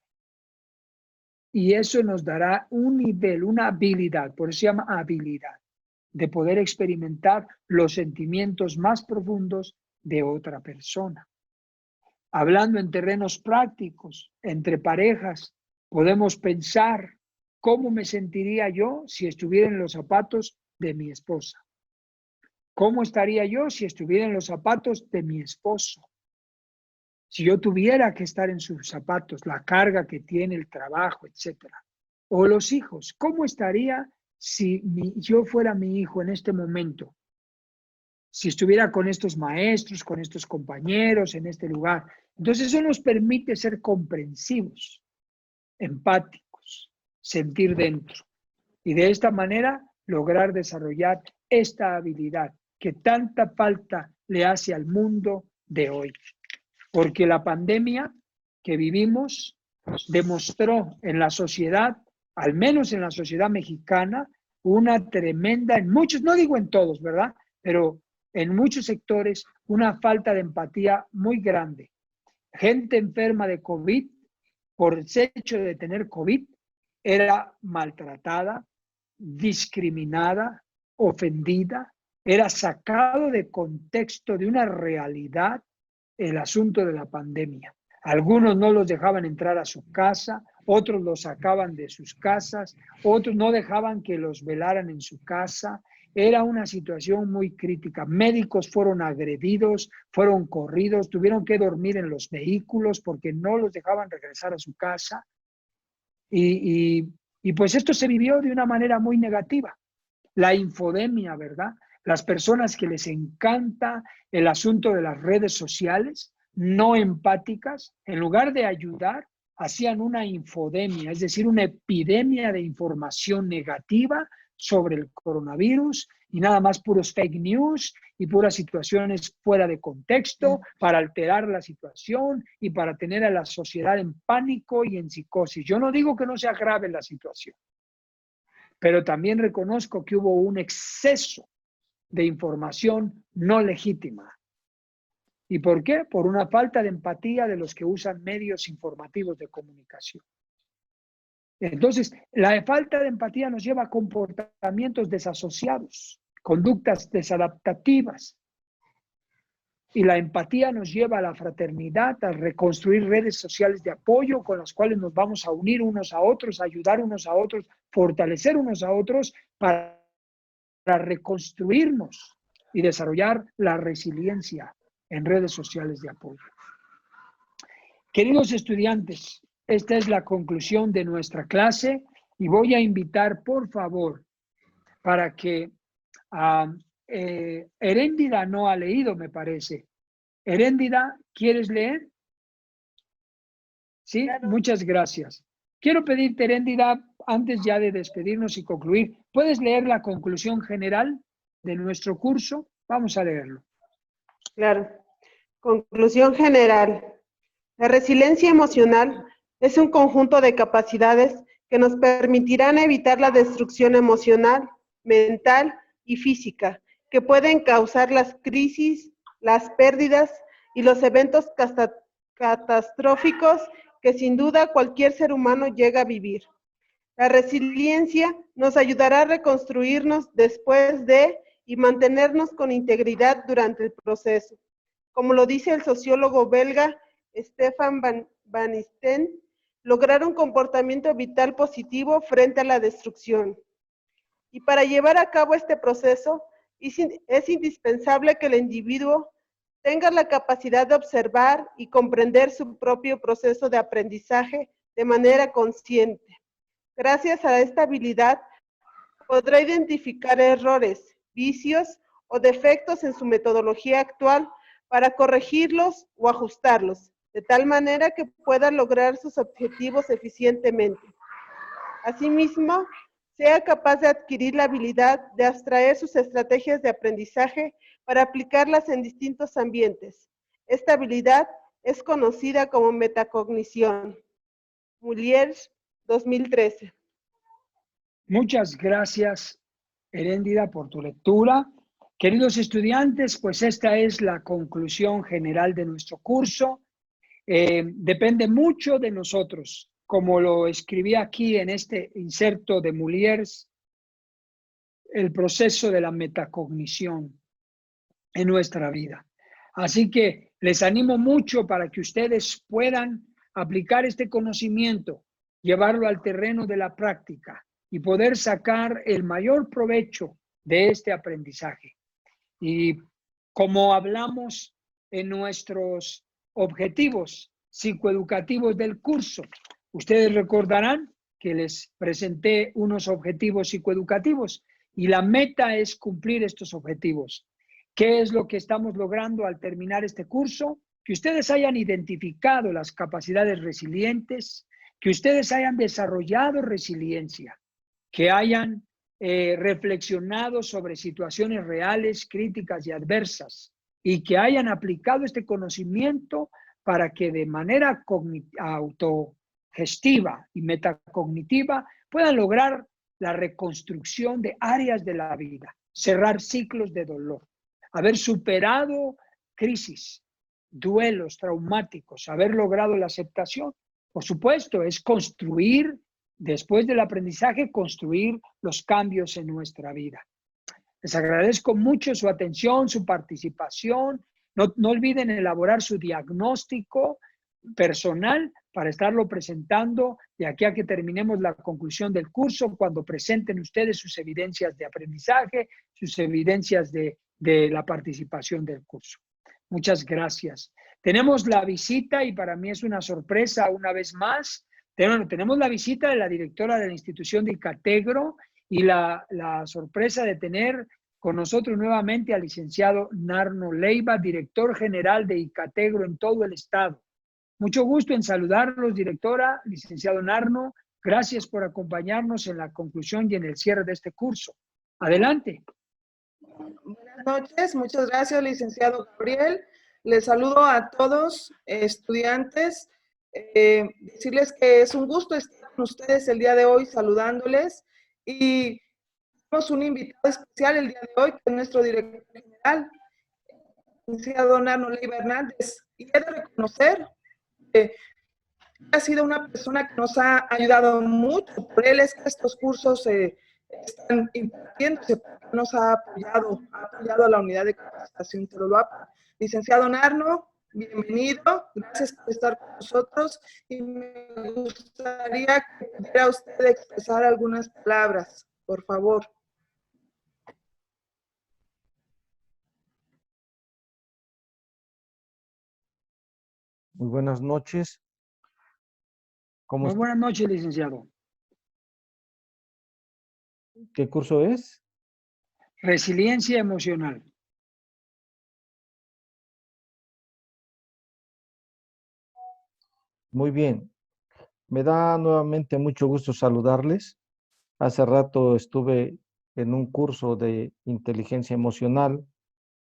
Y eso nos dará un nivel, una habilidad, por eso se llama habilidad, de poder experimentar los sentimientos más profundos de otra persona. Hablando en terrenos prácticos, entre parejas, podemos pensar cómo me sentiría yo si estuviera en los zapatos de mi esposa. ¿Cómo estaría yo si estuviera en los zapatos de mi esposo? Si yo tuviera que estar en sus zapatos, la carga que tiene el trabajo, etcétera. O los hijos, ¿cómo estaría si yo fuera mi hijo en este momento? Si estuviera con estos maestros, con estos compañeros, en este lugar. Entonces eso nos permite ser comprensivos, empáticos, sentir dentro. Y de esta manera lograr desarrollar esta habilidad que tanta falta le hace al mundo de hoy. Porque la pandemia que vivimos demostró en la sociedad, al menos en la sociedad mexicana, una tremenda, en muchos, no digo en todos, ¿verdad? Pero en muchos sectores, una falta de empatía muy grande. gente enferma de COVID, por el hecho de tener COVID, era maltratada, discriminada, ofendida, era sacado de contexto de una realidad el asunto de la pandemia. Algunos no los dejaban entrar a su casa, otros los sacaban de sus casas, otros no dejaban que los velaran en su casa. Era una situación muy crítica. Médicos fueron agredidos, fueron corridos, tuvieron que dormir en los vehículos porque no los dejaban regresar a su casa. Y pues esto se vivió de una manera muy negativa. La infodemia, ¿verdad? Las personas que les encanta el asunto de las redes sociales, no empáticas, en lugar de ayudar, hacían una infodemia, es decir, una epidemia de información negativa sobre el coronavirus y nada más puros fake news y puras situaciones fuera de contexto para alterar la situación y para tener a la sociedad en pánico y en psicosis. Yo no digo que no sea grave la situación, pero también reconozco que hubo un exceso de información no legítima. ¿Y por qué? Por una falta de empatía de los que usan medios informativos de comunicación. Entonces, la falta de empatía nos lleva a comportamientos desasociados, conductas desadaptativas. Y la empatía nos lleva a la fraternidad, a reconstruir redes sociales de apoyo con las cuales nos vamos a unir unos a otros, a ayudar unos a otros, fortalecer unos a otros para reconstruirnos y desarrollar la resiliencia en redes sociales de apoyo. Queridos estudiantes, esta es la conclusión de nuestra clase y voy a invitar, por favor, para que Heréndida no ha leído, me parece. Heréndida, ¿quieres leer? Sí, claro. Muchas gracias. Quiero pedirte, Heréndida, antes ya de despedirnos y concluir, ¿puedes leer la conclusión general de nuestro curso? Vamos a leerlo. Claro. Conclusión general. La resiliencia emocional es un conjunto de capacidades que nos permitirán evitar la destrucción emocional, mental y física que pueden causar las crisis, las pérdidas y los eventos catastróficos que sin duda cualquier ser humano llega a vivir. La resiliencia nos ayudará a reconstruirnos después de y mantenernos con integridad durante el proceso. Como lo dice el sociólogo belga Stefan Van Steen, lograr un comportamiento vital positivo frente a la destrucción. Y para llevar a cabo este proceso, es indispensable que el individuo tenga la capacidad de observar y comprender su propio proceso de aprendizaje de manera consciente. Gracias a esta habilidad, podrá identificar errores, vicios o defectos en su metodología actual para corregirlos o ajustarlos, de tal manera que pueda lograr sus objetivos eficientemente. Asimismo, sea capaz de adquirir la habilidad de abstraer sus estrategias de aprendizaje para aplicarlas en distintos ambientes. Esta habilidad es conocida como metacognición. Mulliers, 2013. Muchas gracias, Heréndida, por tu lectura. Queridos estudiantes, pues esta es la conclusión general de nuestro curso. Depende mucho de nosotros, como lo escribí aquí en este inserto de Mulliers, el proceso de la metacognición en nuestra vida. Así que les animo mucho para que ustedes puedan aplicar este conocimiento, llevarlo al terreno de la práctica y poder sacar el mayor provecho de este aprendizaje. Y como hablamos en nuestros objetivos psicoeducativos del curso, ustedes recordarán que les presenté unos objetivos psicoeducativos y la meta es cumplir estos objetivos. ¿Qué es lo que estamos logrando al terminar este curso? Que ustedes hayan identificado las capacidades resilientes, que ustedes hayan desarrollado resiliencia, que hayan reflexionado sobre situaciones reales, críticas y adversas y que hayan aplicado este conocimiento para que de manera autogestiva y metacognitiva puedan lograr la reconstrucción de áreas de la vida, cerrar ciclos de dolor, haber superado crisis duelos traumáticos, haber logrado la aceptación. Por supuesto, es construir, después del aprendizaje, construir los cambios en nuestra vida. Les agradezco mucho su atención, su participación. No olviden elaborar su diagnóstico personal para estarlo presentando de aquí a que terminemos la conclusión del curso, cuando presenten ustedes sus evidencias de aprendizaje, sus evidencias de la participación del curso. Muchas gracias. Tenemos la visita, y para mí es una sorpresa una vez más, tenemos la visita de la directora de la institución de Icategro y la sorpresa de tener con nosotros nuevamente al licenciado Narno Leiva, director general de Icategro en todo el estado. Mucho gusto en saludarlos, directora, licenciado Narno. Gracias por acompañarnos en la conclusión y en el cierre de este curso. Adelante. Buenas noches, muchas gracias, licenciado Gabriel. Les saludo a todos, estudiantes. Decirles que es un gusto estar con ustedes el día de hoy, saludándoles. Y tenemos un invitado especial el día de hoy, que es nuestro director general, licenciado Narno Leiva Hernández. Y he de reconocer que ha sido una persona que nos ha ayudado mucho. Por él es que estos cursos están impartiéndose, nos ha apoyado a la unidad de capacitación Teloloapan. Licenciado Narno, bienvenido, gracias por estar con nosotros y me gustaría que pudiera usted expresar algunas palabras, por favor. Muy buenas noches. Muy buenas noches, licenciado. ¿Qué curso es? Resiliencia emocional. Muy bien. Me da nuevamente mucho gusto saludarles. Hace rato estuve en un curso de inteligencia emocional.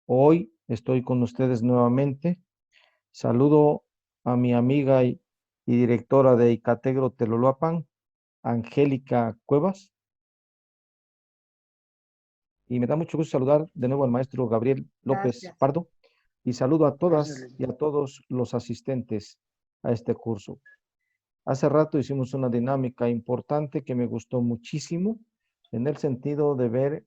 Hoy estoy con ustedes nuevamente. Saludo a mi amiga y directora de Icategro Teloloapan, Angélica Cuevas. Y me da mucho gusto saludar de nuevo al maestro Gabriel López Pardo. Y saludo a todas y a todos los asistentes a este curso. Hace rato hicimos una dinámica importante que me gustó muchísimo, en el sentido de ver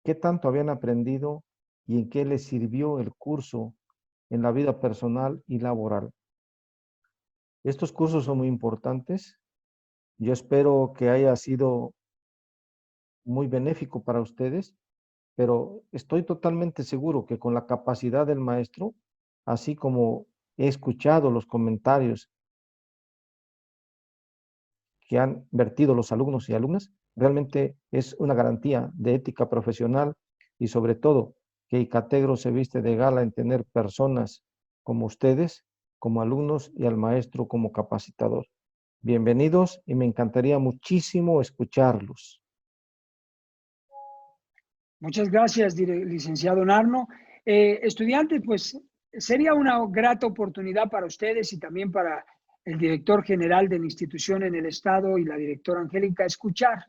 qué tanto habían aprendido y en qué les sirvió el curso en la vida personal y laboral. Estos cursos son muy importantes. Yo espero que haya sido muy benéfico para ustedes, pero estoy totalmente seguro que con la capacidad del maestro, así como he escuchado los comentarios que han vertido los alumnos y alumnas, realmente es una garantía de ética profesional y sobre todo que Icategro se viste de gala en tener personas como ustedes, como alumnos y al maestro como capacitador. Bienvenidos y me encantaría muchísimo escucharlos. Muchas gracias, licenciado Narno. Estudiantes, pues sería una grata oportunidad para ustedes y también para el director general de la institución en el estado y la directora Angélica escuchar,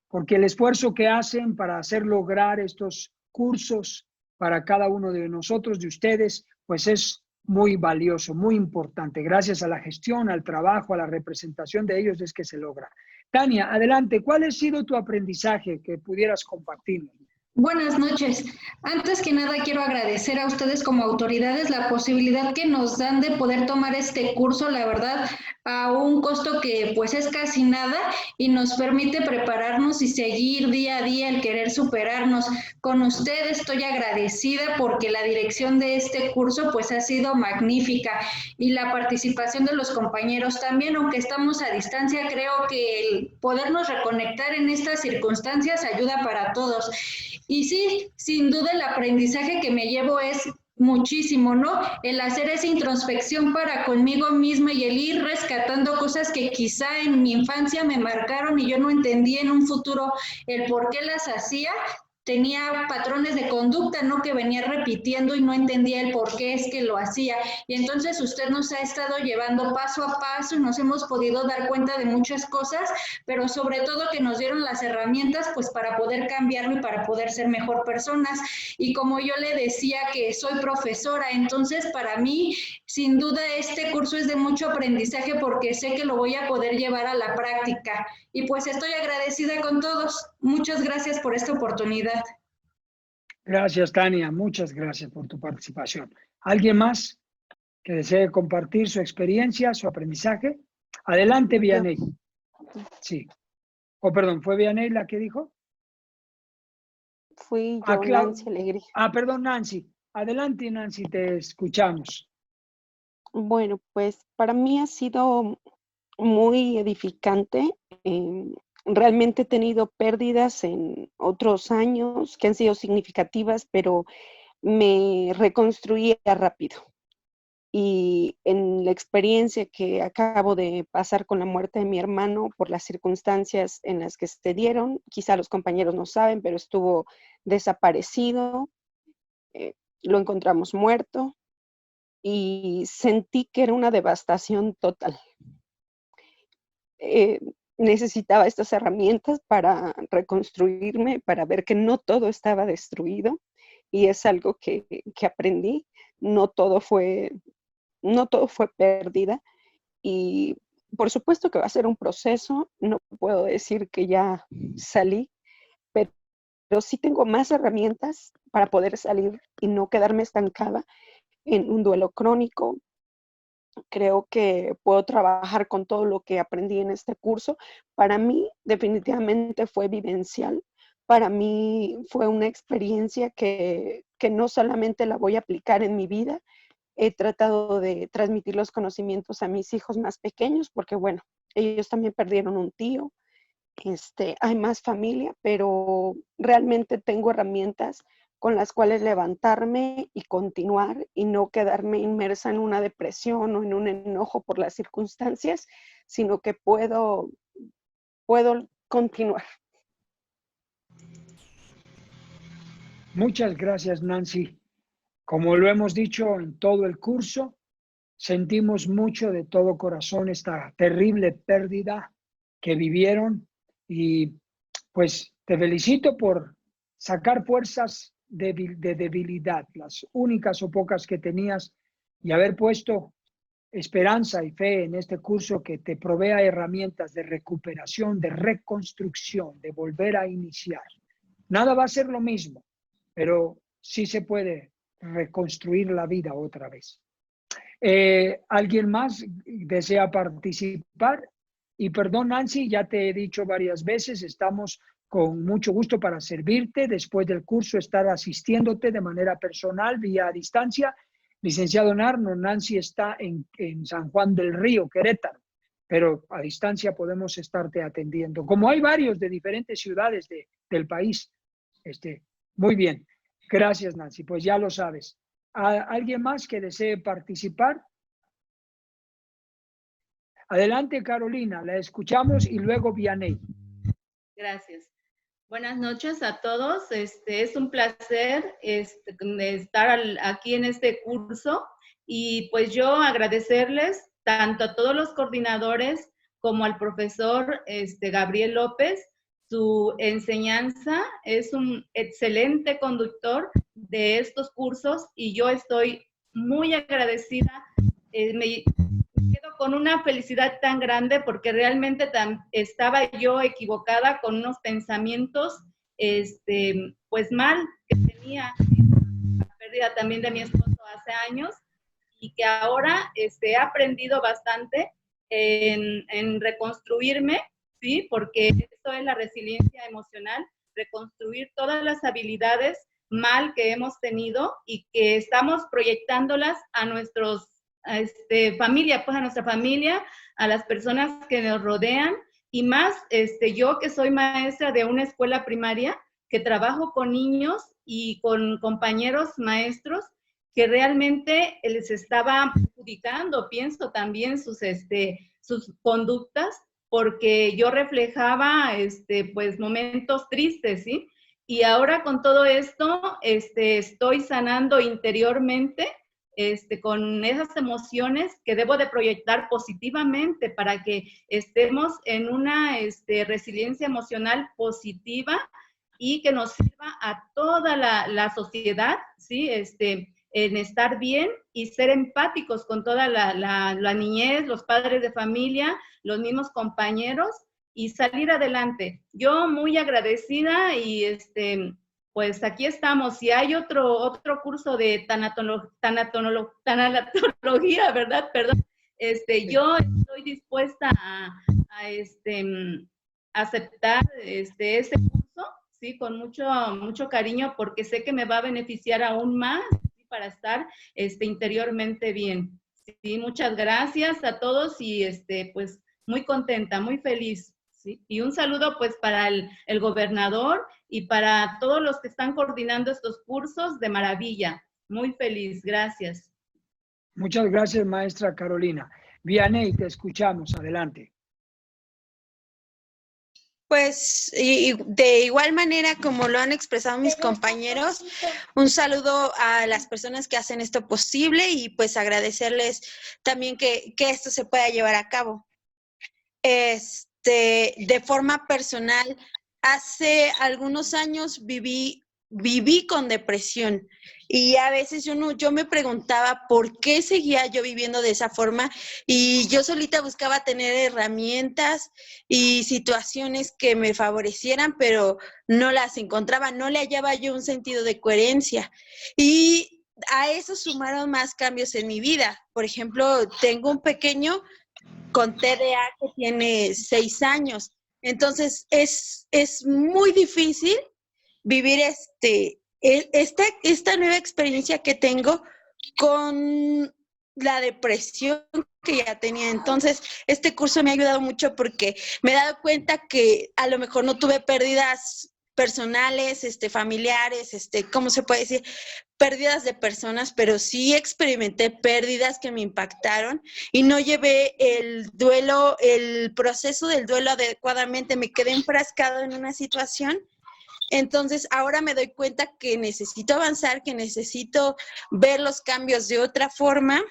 porque el esfuerzo que hacen para hacer lograr estos cursos para cada uno de nosotros, de ustedes, pues es muy valioso, muy importante. Gracias a la gestión, al trabajo, a la representación de ellos es que se logra. Tania, adelante, ¿cuál ha sido tu aprendizaje que pudieras compartirnos? Buenas noches. Antes que nada quiero agradecer a ustedes como autoridades la posibilidad que nos dan de poder tomar este curso, la verdad, a un costo que pues es casi nada y nos permite prepararnos y seguir día a día el querer superarnos. Con ustedes estoy agradecida porque la dirección de este curso pues ha sido magnífica y la participación de los compañeros también, aunque estamos a distancia, creo que el podernos reconectar en estas circunstancias ayuda para todos. Y sí, sin duda el aprendizaje que me llevo es muchísimo, ¿no? El hacer esa introspección para conmigo misma y el ir rescatando cosas que quizá en mi infancia me marcaron y yo no entendía en un futuro el por qué las hacía. tenía patrones de conducta, ¿no? Que venía repitiendo y no entendía el por qué es que lo hacía. Y entonces usted nos ha estado llevando paso a paso y nos hemos podido dar cuenta de muchas cosas, pero sobre todo que nos dieron las herramientas pues para poder cambiarlo y para poder ser mejor personas. Y como yo le decía que soy profesora, entonces para mí sin duda este curso es de mucho aprendizaje porque sé que lo voy a poder llevar a la práctica. Y pues estoy agradecida con todos. Muchas gracias por esta oportunidad. Gracias, Tania. Muchas gracias por tu participación. ¿Alguien más que desee compartir su experiencia, su aprendizaje? Adelante, Vianey. Sí. Oh, perdón, ¿fue Vianey la que dijo? Fui yo, Nancy Alegría. Perdón, Nancy. Adelante, Nancy, te escuchamos. Bueno, pues para mí ha sido muy edificante. Realmente he tenido pérdidas en otros años que han sido significativas, pero me reconstruía rápido. Y en la experiencia que acabo de pasar con la muerte de mi hermano, por las circunstancias en las que se dieron, quizá los compañeros no saben, pero estuvo desaparecido, lo encontramos muerto y sentí que era una devastación total. Necesitaba estas herramientas para reconstruirme, para ver que no todo estaba destruido, y es algo que aprendí. No todo fue pérdida, y por supuesto que va a ser un proceso. No puedo decir que ya salí, pero sí tengo más herramientas para poder salir y no quedarme estancada en un duelo crónico. Creo que puedo trabajar con todo lo que aprendí en este curso. Para mí definitivamente fue vivencial. Para mí fue una experiencia que no solamente la voy a aplicar en mi vida. He tratado de transmitir los conocimientos a mis hijos más pequeños porque, bueno, ellos también perdieron un tío. Hay más familia, pero realmente tengo herramientas con las cuales levantarme y continuar y no quedarme inmersa en una depresión o en un enojo por las circunstancias, sino que puedo continuar. Muchas gracias, Nancy. Como lo hemos dicho en todo el curso, sentimos mucho de todo corazón esta terrible pérdida que vivieron y pues te felicito por sacar fuerzas de debilidad, las únicas o pocas que tenías, y haber puesto esperanza y fe en este curso que te provea herramientas de recuperación, de reconstrucción, de volver a iniciar. Nada va a ser lo mismo, pero sí se puede reconstruir la vida otra vez. ¿Alguien más desea participar? Y perdón, Nancy, ya te he dicho varias veces, estamos con mucho gusto para servirte. Después del curso, estar asistiéndote de manera personal, vía distancia. Licenciado Narno, Nancy está en San Juan del Río, Querétaro, pero a distancia podemos estarte atendiendo. Como hay varios de diferentes ciudades del país. Muy bien. Gracias, Nancy. Pues ya lo sabes. ¿Alguien más que desee participar? Adelante, Carolina. La escuchamos y luego Vianey. Gracias. Buenas noches a todos. Es un placer estar aquí en este curso y pues yo agradecerles tanto a todos los coordinadores como al profesor Gabriel López. Su enseñanza, es un excelente conductor de estos cursos y yo estoy muy agradecida. Me quedo con una felicidad tan grande porque realmente estaba yo equivocada con unos pensamientos pues mal que tenía, la pérdida también de mi esposo hace años, y que ahora he aprendido bastante en reconstruirme, ¿sí? Porque esto es la resiliencia emocional, reconstruir todas las habilidades mal que hemos tenido y que estamos proyectándolas a nuestros familia, pues a nuestra familia, a las personas que nos rodean, y más yo que soy maestra de una escuela primaria, que trabajo con niños y con compañeros maestros que realmente les estaba perjudicando, pienso también sus conductas, porque yo reflejaba pues momentos tristes, ¿sí? Y ahora con todo esto, estoy sanando interiormente, con esas emociones que debo de proyectar positivamente para que estemos en una resiliencia emocional positiva y que nos sirva a toda la sociedad, ¿sí? En estar bien y ser empáticos con toda la niñez, los padres de familia, los mismos compañeros y salir adelante. Yo muy agradecida y pues aquí estamos. Si hay otro curso de tanatología, ¿verdad? Perdón. Yo estoy dispuesta a aceptar ese curso, sí, con mucho cariño, porque sé que me va a beneficiar aún más, ¿sí? Para estar interiormente bien. Sí, muchas gracias a todos y pues muy contenta, muy feliz. ¿Sí? Y un saludo pues para el gobernador y para todos los que están coordinando estos cursos, de maravilla. Muy feliz, gracias. Muchas gracias, maestra Carolina. Vianey, te escuchamos, adelante. Pues de igual manera como lo han expresado mis compañeros, un saludo a las personas que hacen esto posible y pues agradecerles también que esto se pueda llevar a cabo. De forma personal, hace algunos años viví con depresión y a veces yo me preguntaba por qué seguía yo viviendo de esa forma y yo solita buscaba tener herramientas y situaciones que me favorecieran, pero no las encontraba, no le hallaba yo un sentido de coherencia. Y a eso sumaron más cambios en mi vida. Por ejemplo, tengo un pequeño con TDA que tiene 6 años. Entonces, es muy difícil vivir esta nueva experiencia que tengo con la depresión que ya tenía. Entonces, este curso me ha ayudado mucho porque me he dado cuenta que a lo mejor no tuve pérdidas personales, familiares, ¿cómo se puede decir? Pérdidas de personas, pero sí experimenté pérdidas que me impactaron y no llevé el proceso del duelo adecuadamente, me quedé enfrascado en una situación. Entonces, ahora me doy cuenta que necesito avanzar, que necesito ver los cambios de otra forma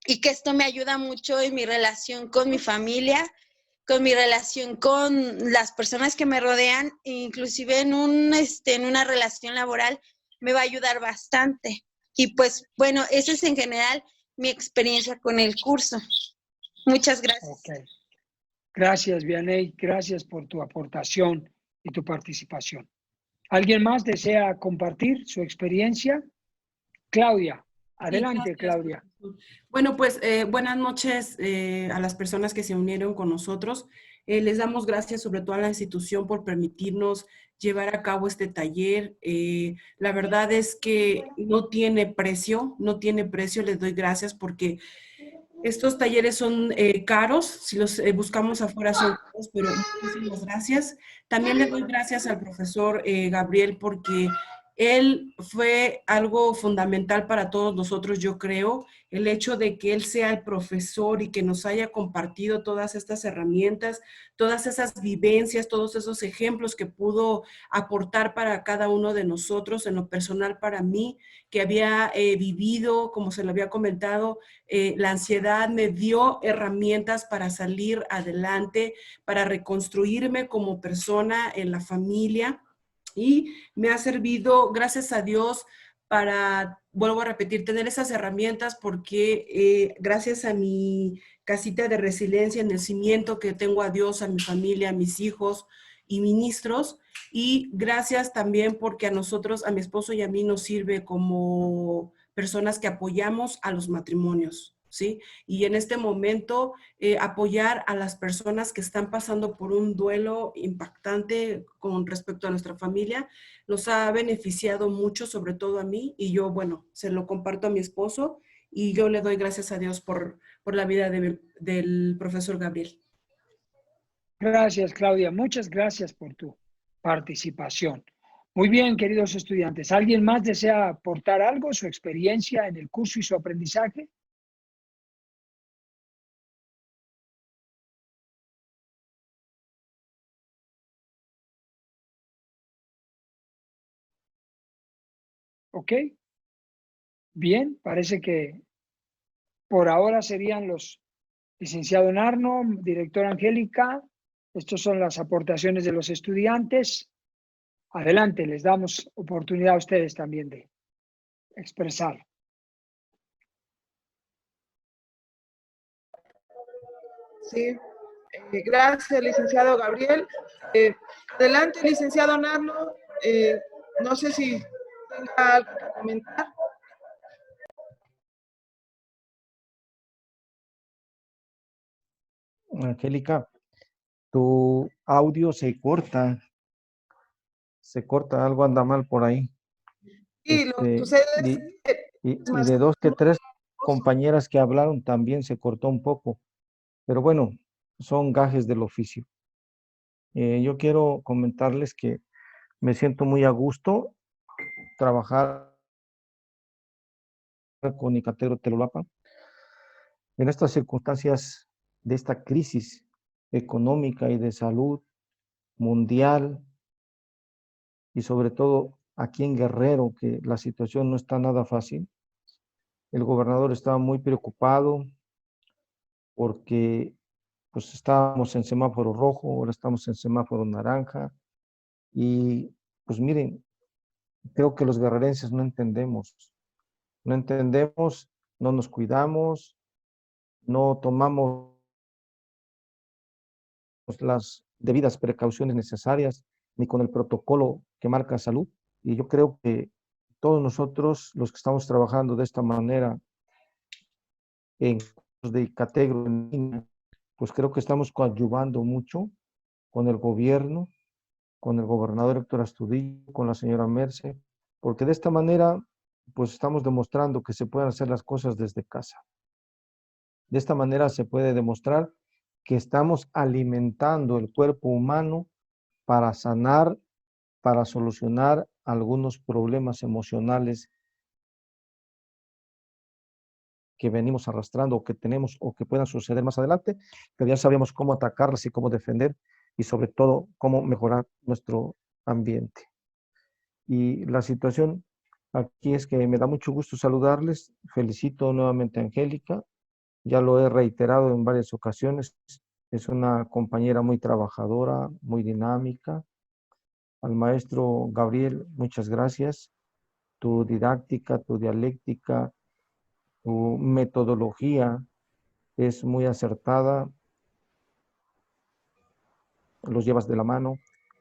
y que esto me ayuda mucho en mi relación con mi familia, con mi relación con las personas que me rodean, inclusive en una relación laboral, me va a ayudar bastante. Y pues, bueno, esa es en general mi experiencia con el curso. Muchas gracias. Okay. Gracias, Vianey. Gracias por tu aportación y tu participación. ¿Alguien más desea compartir su experiencia? Claudia, adelante, Sí, Claudia. Bueno, pues buenas noches a las personas que se unieron con nosotros. Les damos gracias sobre todo a la institución por permitirnos llevar a cabo este taller. La verdad es que no tiene precio, les doy gracias porque estos talleres son caros, si los buscamos afuera son caros, pero muchísimas gracias. También le doy gracias al profesor Gabriel porque él fue algo fundamental para todos nosotros, yo creo, el hecho de que él sea el profesor y que nos haya compartido todas estas herramientas, todas esas vivencias, todos esos ejemplos que pudo aportar para cada uno de nosotros, en lo personal para mí, que había vivido, como se lo había comentado, la ansiedad me dio herramientas para salir adelante, para reconstruirme como persona en la familia y me ha servido, gracias a Dios, para, vuelvo a repetir, tener esas herramientas porque gracias a mi casita de resiliencia en el cimiento que tengo a Dios, a mi familia, a mis hijos y ministros, y gracias también porque a nosotros, a mi esposo y a mí nos sirve como personas que apoyamos a los matrimonios, ¿sí? Y en este momento apoyar a las personas que están pasando por un duelo impactante con respecto a nuestra familia nos ha beneficiado mucho, sobre todo a mí, y yo, bueno, se lo comparto a mi esposo y yo le doy gracias a Dios por la vida del profesor Gabriel. Gracias, Claudia. Muchas gracias por tu participación. Muy bien, queridos estudiantes. ¿Alguien más desea aportar algo, su experiencia en el curso y su aprendizaje? ¿Ok? Bien, parece que por ahora serían los licenciado Narno, directora Angélica. Estas son las aportaciones de los estudiantes. Adelante, les damos oportunidad a ustedes también de expresar. Sí, gracias, licenciado Gabriel. Adelante, licenciado Narno. No sé si tenga algo que comentar. Angélica, tu audio se corta, algo anda mal por ahí. Y lo que sucede es y de 2 que 3 compañeras que hablaron también se cortó un poco, pero bueno, son gajes del oficio. Yo quiero comentarles que me siento muy a gusto trabajar con Icatero Telolapa en estas circunstancias de esta crisis económica y de salud mundial, y sobre todo aquí en Guerrero, que la situación no está nada fácil. El gobernador estaba muy preocupado porque pues estábamos en semáforo rojo, ahora estamos en semáforo naranja, y pues miren, creo que los guerrerenses no entendemos, no nos cuidamos, no tomamos las debidas precauciones necesarias, ni con el protocolo que marca salud. Y yo creo que todos nosotros, los que estamos trabajando de esta manera en de Icatero, pues creo que estamos coadyuvando mucho con el gobierno, con el gobernador Héctor Astudillo, con la señora Merce, porque de esta manera, pues estamos demostrando que se pueden hacer las cosas desde casa. De esta manera se puede demostrar que estamos alimentando el cuerpo humano para sanar, para solucionar algunos problemas emocionales que venimos arrastrando o que tenemos o que puedan suceder más adelante, pero ya sabemos cómo atacarlas y cómo defender y sobre todo cómo mejorar nuestro ambiente. Y la situación aquí es que me da mucho gusto saludarles, felicito nuevamente a Angélica, ya lo he reiterado en varias ocasiones, es una compañera muy trabajadora, muy dinámica. Al maestro Gabriel, muchas gracias, tu didáctica, tu dialéctica, tu metodología es muy acertada, los llevas de la mano,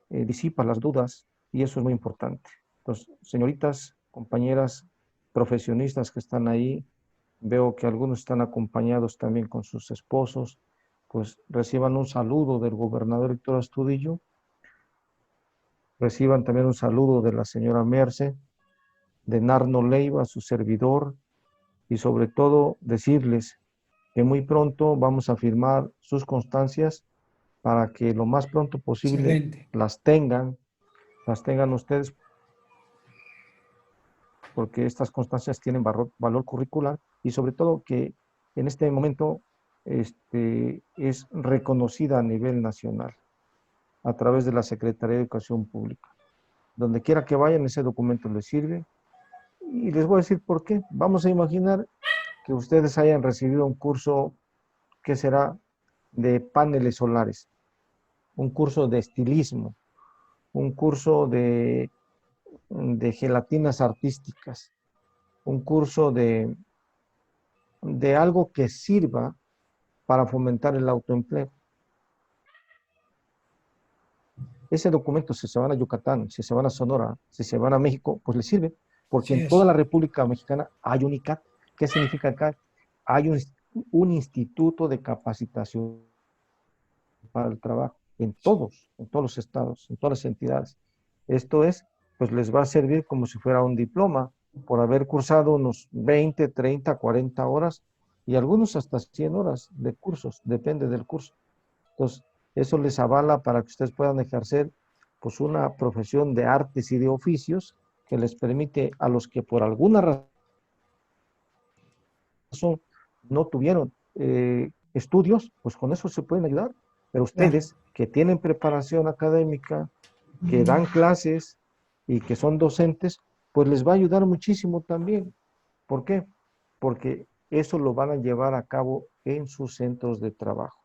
disipas las dudas y eso es muy importante. Entonces, señoritas, compañeras, profesionistas que están ahí, veo que algunos están acompañados también con sus esposos, pues reciban un saludo del gobernador Héctor Astudillo, reciban también un saludo de la señora Merce, de Narno Leiva, su servidor, y sobre todo decirles que muy pronto vamos a firmar sus constancias para que lo más pronto posible las tengan ustedes, porque estas constancias tienen valor curricular y sobre todo que en este momento es reconocida a nivel nacional a través de la Secretaría de Educación Pública. Donde quiera que vayan, ese documento les sirve. Y les voy a decir por qué. Vamos a imaginar que ustedes hayan recibido un curso que será de paneles solares, un curso de estilismo, un curso de gelatinas artísticas, un curso de algo que sirva para fomentar el autoempleo. Ese documento, si se van a Yucatán, si se van a Sonora, si se van a México, pues les sirve, porque en toda la República Mexicana hay un ICAT. ¿Qué significa ICAT? Hay un instituto de capacitación para el trabajo en todos los estados, en todas las entidades. Esto es, pues les va a servir como si fuera un diploma por haber cursado unos 20, 30, 40 horas y algunos hasta 100 horas de cursos, depende del curso. Entonces, eso les avala para que ustedes puedan ejercer pues una profesión de artes y de oficios que les permite a los que por alguna razón no tuvieron estudios, pues con eso se pueden ayudar. Pero ustedes que tienen preparación académica, que dan clases y que son docentes, pues les va a ayudar muchísimo también. ¿Por qué? Porque eso lo van a llevar a cabo en sus centros de trabajo.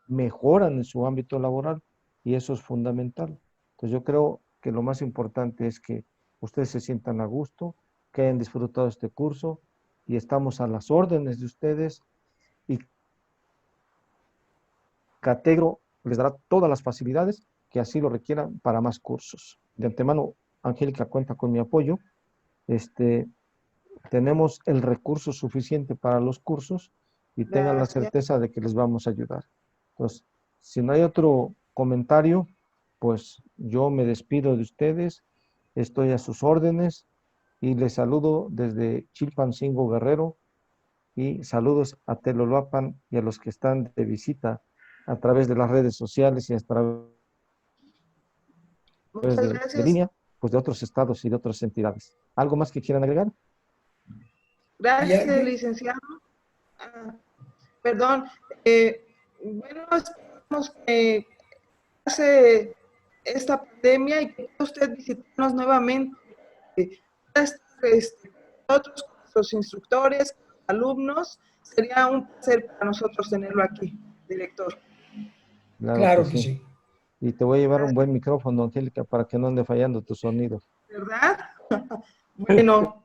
Mejoran en su ámbito laboral y eso es fundamental. Entonces yo creo que lo más importante es que ustedes se sientan a gusto, que hayan disfrutado este curso y estamos a las órdenes de ustedes y Categro les dará todas las facilidades que así lo requieran para más cursos. De antemano, Angélica cuenta con mi apoyo. Tenemos el recurso suficiente para los cursos y tengan la certeza de que les vamos a ayudar. Entonces, si no hay otro comentario, pues yo me despido de ustedes, estoy a sus órdenes y les saludo desde Chilpancingo, Guerrero, y saludos a Telolapan y a los que están de visita a través de las redes sociales y a través de línea, pues de otros estados y de otras entidades. ¿Algo más que quieran agregar? Gracias, licenciado. Perdón. Bueno, esperamos que pase esta pandemia y que usted visitarnos nuevamente. Nosotros, los instructores, alumnos, sería un placer para nosotros tenerlo aquí, director. Claro que sí. Y te voy a llevar un buen micrófono, Angélica, para que no ande fallando tu sonido. ¿Verdad? Bueno.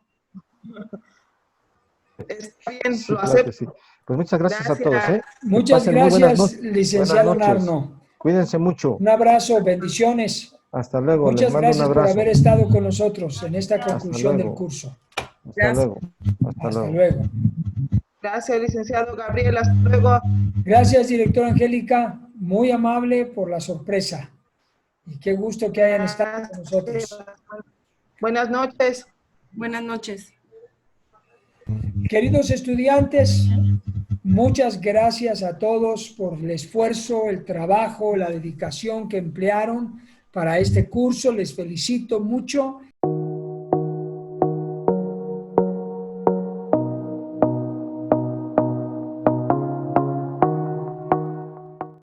Está bien, Sí, lo claro acepto. que sí. Pues muchas gracias a todos. Muchas gracias, licenciado Narno. Cuídense mucho. Un abrazo, bendiciones. Hasta luego. Muchas gracias por haber estado con nosotros en esta conclusión del curso. Hasta luego. Hasta luego. Gracias, licenciado Gabriel. Hasta luego. Gracias, directora Angélica. Muy amable por la sorpresa. Y qué gusto que hayan estado con nosotros. Buenas noches. Buenas noches. Queridos estudiantes, muchas gracias a todos por el esfuerzo, el trabajo, la dedicación que emplearon para este curso. Les felicito mucho